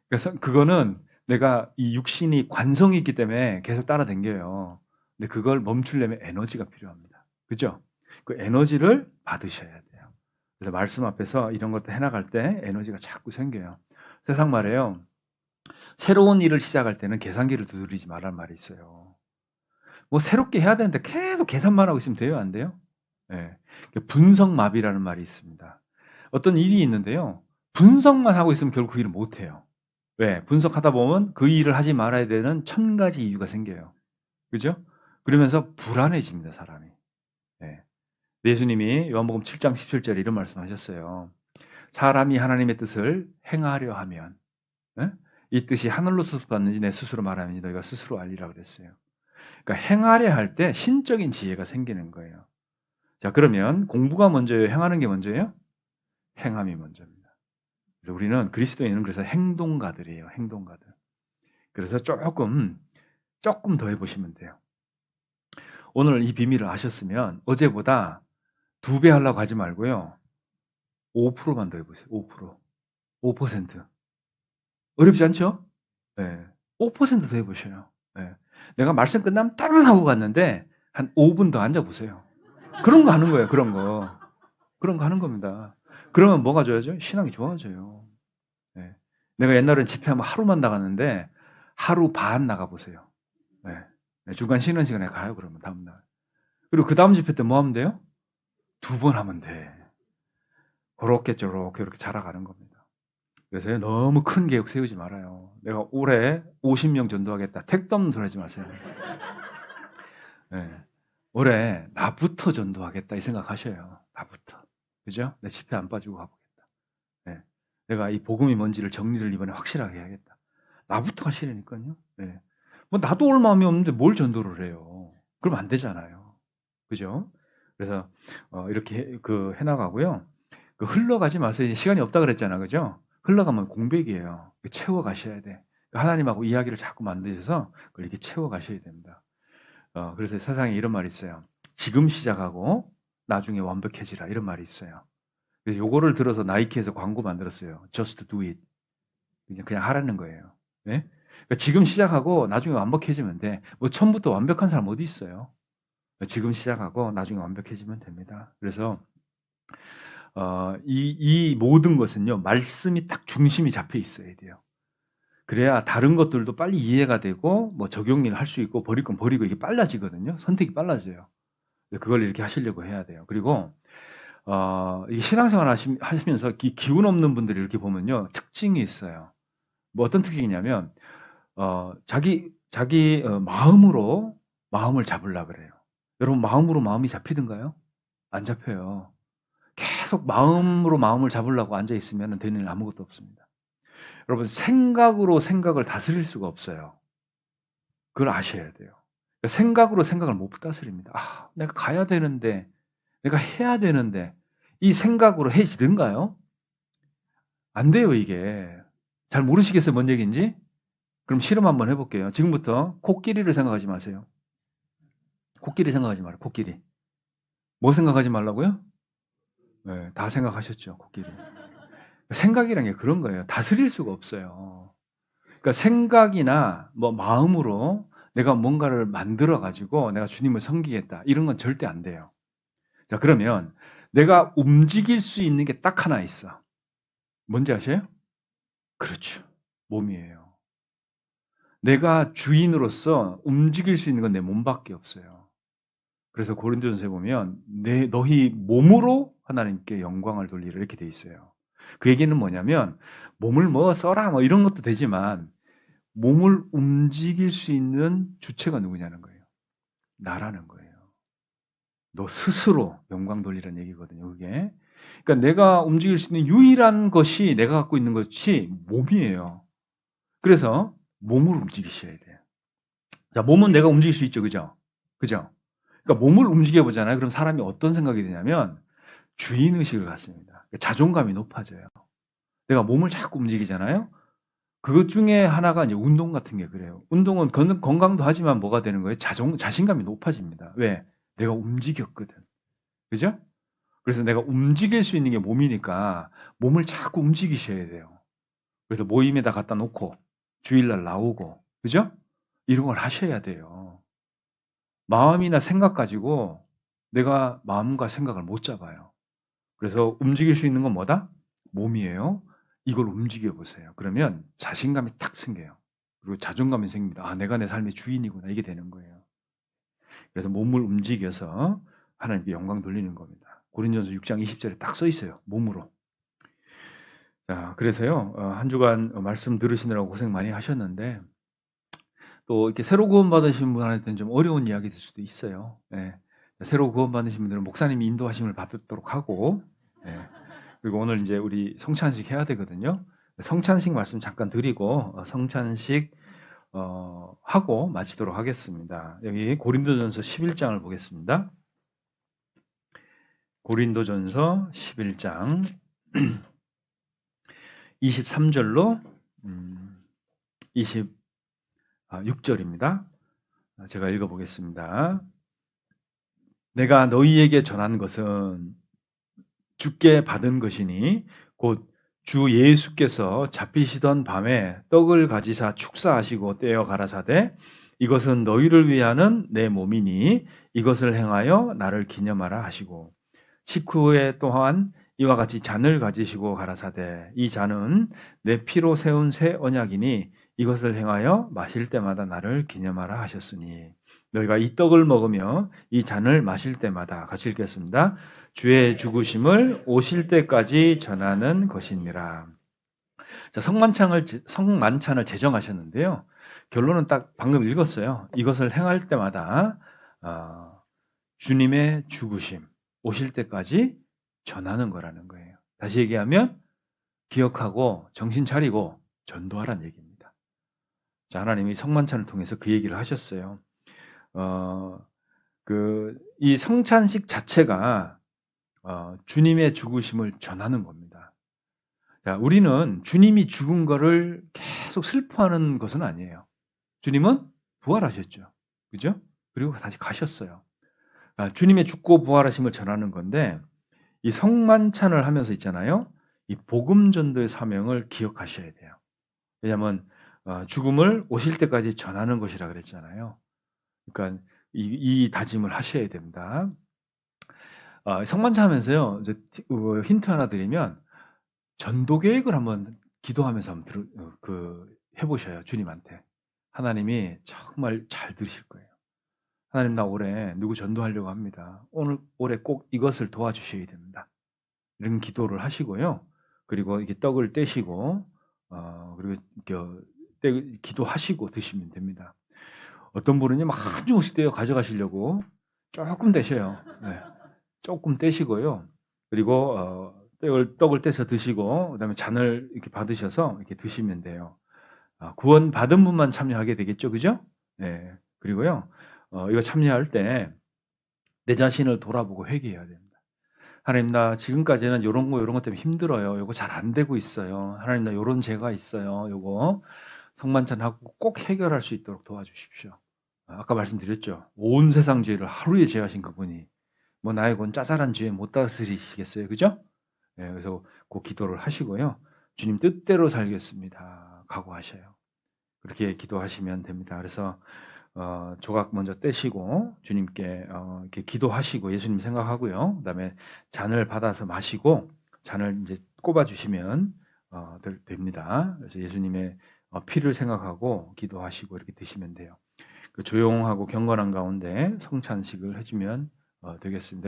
[SPEAKER 1] 그래서 그거는 내가 이 육신이 관성이 있기 때문에 계속 따라다녀요. 근데 그걸 멈추려면 에너지가 필요합니다. 그죠? 그 에너지를 받으셔야 돼요. 그래서 말씀 앞에서 이런 것도 해나갈 때 에너지가 자꾸 생겨요. 세상 말에요. 새로운 일을 시작할 때는 계산기를 두드리지 말란 말이 있어요. 뭐 새롭게 해야 되는데 계속 계산만 하고 있으면 돼요? 안 돼요? 네. 분석마비라는 말이 있습니다. 어떤 일이 있는데요. 분석만 하고 있으면 결국 그 일을 못 해요. 왜? 분석하다 보면 그 일을 하지 말아야 되는 1000가지 이유가 생겨요. 그죠? 그러면서 불안해집니다, 사람이. 네. 예수님이 요한복음 7장 17절에 이런 말씀하셨어요. 사람이 하나님의 뜻을 행하려 하면 네? 이 뜻이 하늘로서 받는지 내 스스로 말하는지 너희가 스스로 알리라 그랬어요. 그러니까 행하려 할 때 신적인 지혜가 생기는 거예요. 자, 그러면 공부가 먼저예요? 행하는 게 먼저예요? 행함이 먼저입니다. 그래서 우리는 그리스도인은 그래서 행동가들이에요. 행동가들. 그래서 조금 더 해보시면 돼요. 오늘 이 비밀을 아셨으면 어제보다 2배 하려고 하지 말고요. 5%만 더 해보세요. 5%. 5%. 어렵지 않죠? 네. 5%더 해보셔요. 네. 내가 말씀 끝나면 땅 하고 갔는데 한 5분 더 앉아보세요. 그런 거 하는 거예요. 그런 거. 그런 거 하는 겁니다. 그러면 뭐가 좋아져요? 신앙이 좋아져요. 네. 내가 옛날엔 집회하면 하루만 나갔는데 하루 반 나가보세요. 네. 네. 중간 쉬는 시간에 가요. 그러면 다음날. 그리고 그 다음 집회 때 뭐 하면 돼요? 2번 하면 돼. 그렇게 저렇게 이렇게 자라가는 겁니다. 그래서 너무 큰 계획 세우지 말아요. 내가 올해 50명 전도하겠다. 택도 없는 소리 하지 마세요. 네. 올해 나부터 전도하겠다 이 생각하셔요. 나부터. 그죠? 내 집회 안 빠지고 가보겠다. 네. 내가 이 복음이 뭔지를 정리를 이번에 확실하게 해야겠다. 나부터 하시라니까요. 네. 뭐 나도 올 마음이 없는데 뭘 전도를 해요. 그럼 안 되잖아요. 그죠? 그래서 이렇게 해나가고요. 흘러가지 마세요. 시간이 없다 그랬잖아. 그죠? 흘러가면 공백이에요. 채워 가셔야 돼. 하나님하고 이야기를 자꾸 만드셔서 그걸 이렇게 채워 가셔야 됩니다. 그래서 세상에 이런 말이 있어요. 지금 시작하고 나중에 완벽해지라 이런 말이 있어요. 그래서 요거를 들어서 나이키에서 광고 만들었어요. Just do it. 그냥 하라는 거예요. 네? 그러니까 지금 시작하고 나중에 완벽해지면 돼. 뭐 처음부터 완벽한 사람 어디 있어요? 지금 시작하고 나중에 완벽해지면 됩니다. 그래서 이 모든 것은요, 말씀이 딱 중심이 잡혀 있어야 돼요. 그래야 다른 것들도 빨리 이해가 되고, 뭐 적용을 할 수 있고, 버릴 건 버리고 이게 빨라지거든요. 선택이 빨라져요. 그걸 이렇게 하시려고 해야 돼요. 그리고, 이 신앙생활 하시면서 기운 없는 분들이 이렇게 보면요, 특징이 있어요. 뭐 어떤 특징이냐면, 자기 마음으로 마음을 잡으려고 그래요. 여러분, 마음으로 마음이 잡히던가요? 안 잡혀요. 계속 계속 마음으로 마음을 잡으려고 앉아 있으면 되는 일 아무것도 없습니다. 여러분, 생각으로 생각을 다스릴 수가 없어요. 그걸 아셔야 돼요. 그러니까 생각으로 생각을 못 다스립니다. 아, 내가 가야 되는데, 내가 해야 되는데, 이 생각으로 해지든가요? 안 돼요, 이게. 잘 모르시겠어요, 뭔 얘기인지? 그럼 실험 한번 해볼게요. 지금부터 코끼리를 생각하지 마세요. 코끼리 생각하지 말아요, 코끼리. 뭐 생각하지 말라고요? 네, 다 생각하셨죠, 코끼리. 생각이란 게 그런 거예요. 다스릴 수가 없어요. 그러니까 생각이나 뭐 마음으로 내가 뭔가를 만들어 가지고 내가 주님을 섬기겠다. 이런 건 절대 안 돼요. 자, 그러면 내가 움직일 수 있는 게 딱 하나 있어. 뭔지 아세요? 그렇죠. 몸이에요. 내가 주인으로서 움직일 수 있는 건 내 몸밖에 없어요. 그래서 고린도전서에 보면 너희 몸으로 하나님께 영광을 돌리라 이렇게 돼 있어요. 그 얘기는 뭐냐면 몸을 뭐 써라 뭐 이런 것도 되지만 몸을 움직일 수 있는 주체가 누구냐는 거예요. 나라는 거예요. 너 스스로 영광 돌리라는 얘기거든요. 그게. 그러니까 내가 움직일 수 있는 유일한 것이 내가 갖고 있는 것이 몸이에요. 그래서 몸을 움직이셔야 돼요. 자, 몸은 내가 움직일 수 있죠. 그죠? 그죠? 그러니까 몸을 움직여 보잖아요. 그럼 사람이 어떤 생각이 드냐면 주인의식을 갖습니다. 자존감이 높아져요. 내가 몸을 자꾸 움직이잖아요. 그것 중에 하나가 이제 운동 같은 게 그래요. 운동은 건강도 하지만 뭐가 되는 거예요? 자신감이 높아집니다. 왜? 내가 움직였거든. 그죠? 그래서 내가 움직일 수 있는 게 몸이니까 몸을 자꾸 움직이셔야 돼요. 그래서 모임에다 갖다 놓고 주일날 나오고, 그죠? 이런 걸 하셔야 돼요. 마음이나 생각 가지고 내가 마음과 생각을 못 잡아요. 그래서 움직일 수 있는 건 뭐다? 몸이에요. 이걸 움직여 보세요. 그러면 자신감이 탁 생겨요. 그리고 자존감이 생깁니다. 아, 내가 내 삶의 주인이구나. 이게 되는 거예요. 그래서 몸을 움직여서 하나님께 영광 돌리는 겁니다. 고린도전서 6장 20절에 딱 써 있어요. 몸으로. 자, 그래서요. 한 주간 말씀 들으시느라고 고생 많이 하셨는데 또 이렇게 새로 구원받으신 분한테는 좀 어려운 이야기 될 수도 있어요. 예. 새로 구원받으신 분들은 목사님이 인도하심을 받도록 하고, 예. 그리고 오늘 이제 우리 성찬식 해야 되거든요. 성찬식 말씀 잠깐 드리고 성찬식 하고 마치도록 하겠습니다. 여기 고린도전서 11장을 보겠습니다. 고린도전서 11장 23절로 26절입니다. 제가 읽어보겠습니다. 내가 너희에게 전한 것은 주께 받은 것이니 곧 주 예수께서 잡히시던 밤에 떡을 가지사 축사하시고 떼어 가라사대 이것은 너희를 위하는 내 몸이니 이것을 행하여 나를 기념하라 하시고 식후에 또한 이와 같이 잔을 가지시고 가라사대 이 잔은 내 피로 세운 새 언약이니 이것을 행하여 마실 때마다 나를 기념하라 하셨으니 너희가 이 떡을 먹으며 이 잔을 마실 때마다 같이 읽겠습니다. 주의 죽으심을 오실 때까지 전하는 것이니라. 자, 성만찬을 제정하셨는데요. 결론은 딱 방금 읽었어요. 이것을 행할 때마다 주님의 죽으심 오실 때까지 전하는 거라는 거예요. 다시 얘기하면 기억하고 정신 차리고 전도하라는 얘기입니다. 자, 하나님이 성만찬을 통해서 그 얘기를 하셨어요. 이 성찬식 자체가 주님의 죽으심을 전하는 겁니다. 자, 우리는 주님이 죽은 거를 계속 슬퍼하는 것은 아니에요. 주님은 부활하셨죠. 그죠? 그리고 다시 가셨어요. 주님의 죽고 부활하심을 전하는 건데 이 성만찬을 하면서 있잖아요. 이 복음 전도의 사명을 기억하셔야 돼요. 왜냐하면 죽음을 오실 때까지 전하는 것이라 그랬잖아요. 그러니까 이 다짐을 하셔야 됩니다. 성만찬 하면서요. 이제 힌트 하나 드리면 전도 계획을 한번 기도하면서 한번 해보셔요. 주님한테. 하나님이 정말 잘 들으실 거예요. 하나님 나 올해 누구 전도하려고 합니다. 올해 꼭 이것을 도와주셔야 됩니다. 이런 기도를 하시고요. 그리고 이렇게 떡을 떼시고 그리고 기도하시고 드시면 됩니다. 어떤 분은요 막 한 주먹씩 떼어 가져가시려고 조금 떼셔요. 네. 조금 떼시고요. 그리고 떡을 떼서 드시고 그다음에 잔을 이렇게 받으셔서 이렇게 드시면 돼요. 구원 받은 분만 참여하게 되겠죠, 그죠? 네. 그리고요, 이거 참여할 때 내 자신을 돌아보고 회개해야 됩니다. 하나님, 나 지금까지는 요런 것 때문에 힘들어요. 요거 잘 안 되고 있어요. 하나님, 나 요런 죄가 있어요. 요거 성만찬하고 꼭 해결할 수 있도록 도와주십시오. 아까 말씀드렸죠. 온 세상 죄를 하루에 제하신 그분이 뭐 나의 건 짜잘한 죄 못 다스리시겠어요, 그죠? 예, 그래서 그 기도를 하시고요. 주님 뜻대로 살겠습니다. 각오하셔요. 그렇게 기도하시면 됩니다. 그래서 조각 먼저 떼시고 주님께 이렇게 기도하시고 예수님 생각하고요. 그다음에 잔을 받아서 마시고 잔을 이제 꼽아 주시면 됩니다. 그래서 예수님의 피를 생각하고 기도하시고 이렇게 드시면 돼요. 그 조용하고 경건한 가운데 성찬식을 해주면 되겠습니다.